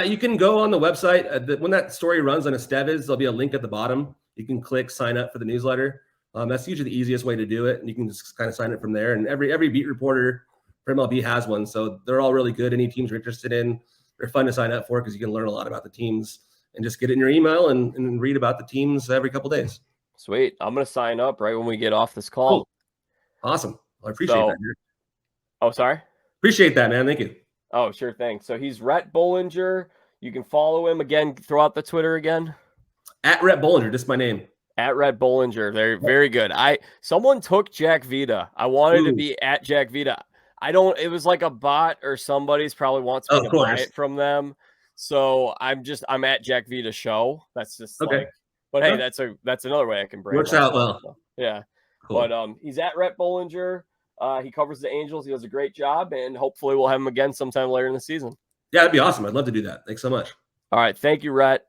You can go on the website. When that story runs on Estevez, there'll be a link at the bottom. You can click sign up for the newsletter. That's usually the easiest way to do it. And you can just kind of sign up from there. And every beat reporter for MLB has one. So they're all really good. Any teams you're interested in, they're fun to sign up for because you can learn a lot about the teams and just get it in your email and read about the teams every couple of days. Sweet. I'm going to sign up right when we get off this call. Cool. Awesome. I appreciate that. Oh, sorry? Appreciate that, man. Thank you. Oh, sure thing. So he's Rhett Bollinger. You can follow him again. Throw out the Twitter again. At Rhett Bollinger. Just my name. At Rhett Bollinger. They're very good. Someone took Jack Vita. I wanted to be at Jack Vita. It was like a bot or somebody's probably wants me to buy it from them. So I'm at Jack Vita Show. That's just okay. But hey, that's another way I can bring. Works out well. Yeah. Cool. But he's at Rhett Bollinger. He covers the Angels. He does a great job, and hopefully we'll have him again sometime later in the season. Yeah, that'd be awesome. I'd love to do that. Thanks so much. All right. Thank you, Rhett.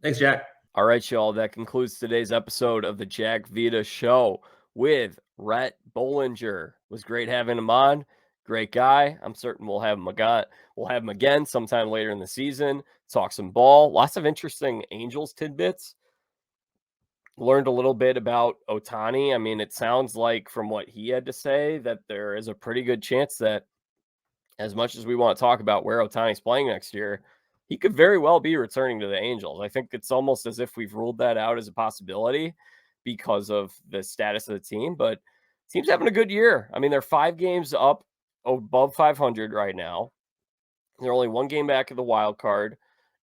Thanks, Jack. All right, y'all. That concludes today's episode of the Jack Vita Show with Rhett Bollinger. It was great having him on. Great guy. I'm certain we'll have him again sometime later in the season. Talk some ball. Lots of interesting Angels tidbits. Learned a little bit about Ohtani. I mean, it sounds like from what he had to say that there is a pretty good chance that, as much as we want to talk about where Ohtani's playing next year, he could very well be returning to the Angels. I think it's almost as if we've ruled that out as a possibility because of the status of the team, but team's having a good year. I mean, they're 5 games up above 500 right now. They're only 1 game back of the wild card,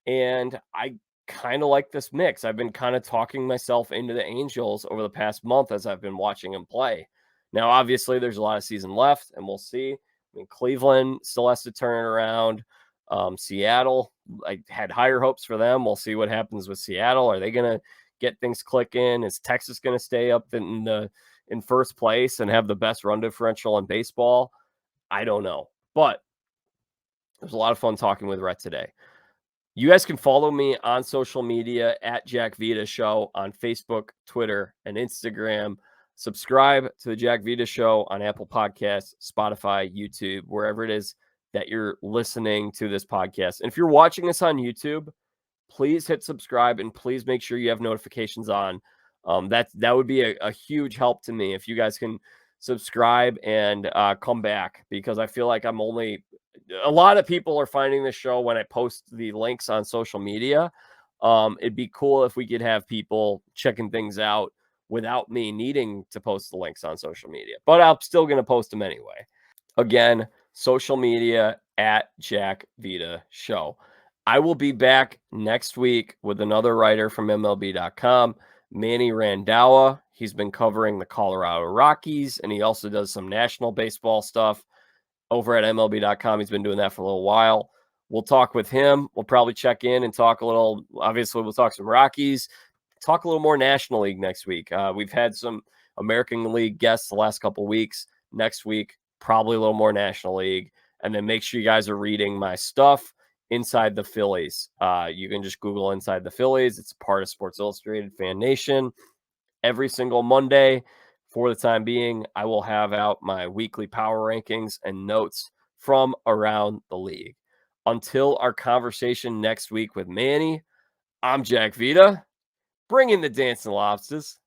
and I kind of like this mix. I've been kind of talking myself into the Angels over the past month as I've been watching them play. Now, obviously, there's a lot of season left, and we'll see. I mean, Cleveland still has to turn around. Seattle, I had higher hopes for them. We'll see what happens with Seattle. Are they going to get things clicking? Is Texas going to stay up in first place and have the best run differential in baseball? I don't know. But it was a lot of fun talking with Rhett today. You guys can follow me on social media at Jack Vita Show on Facebook, Twitter, and Instagram. Subscribe to the Jack Vita Show on Apple Podcasts, Spotify, YouTube, wherever it is that you're listening to this podcast. And if you're watching this on YouTube, please hit subscribe and please make sure you have notifications on. That would be a huge help to me if you guys can subscribe and come back, because I feel like a lot of people are finding this show when I post the links on social media. It'd be cool if we could have people checking things out without me needing to post the links on social media, but I'm still going to post them anyway. Again, social media at Jack Vita Show. I will be back next week with another writer from MLB.com, Manny Randawa. He's been covering the Colorado Rockies, and he also does some national baseball stuff over at MLB.com. He's been doing that for a little while. We'll talk with him. We'll probably check in and talk a little. Obviously, we'll talk some Rockies, talk a little more National League next week. We've had some American League guests the last couple of weeks. Next week, probably a little more National League. And then make sure you guys are reading my stuff, Inside the Phillies. You can just Google Inside the Phillies. It's a part of Sports Illustrated Fan Nation. Every single Monday, for the time being, I will have out my weekly power rankings and notes from around the league. Until our conversation next week with Manny, I'm Jack Vita, bringing the dancing lobsters.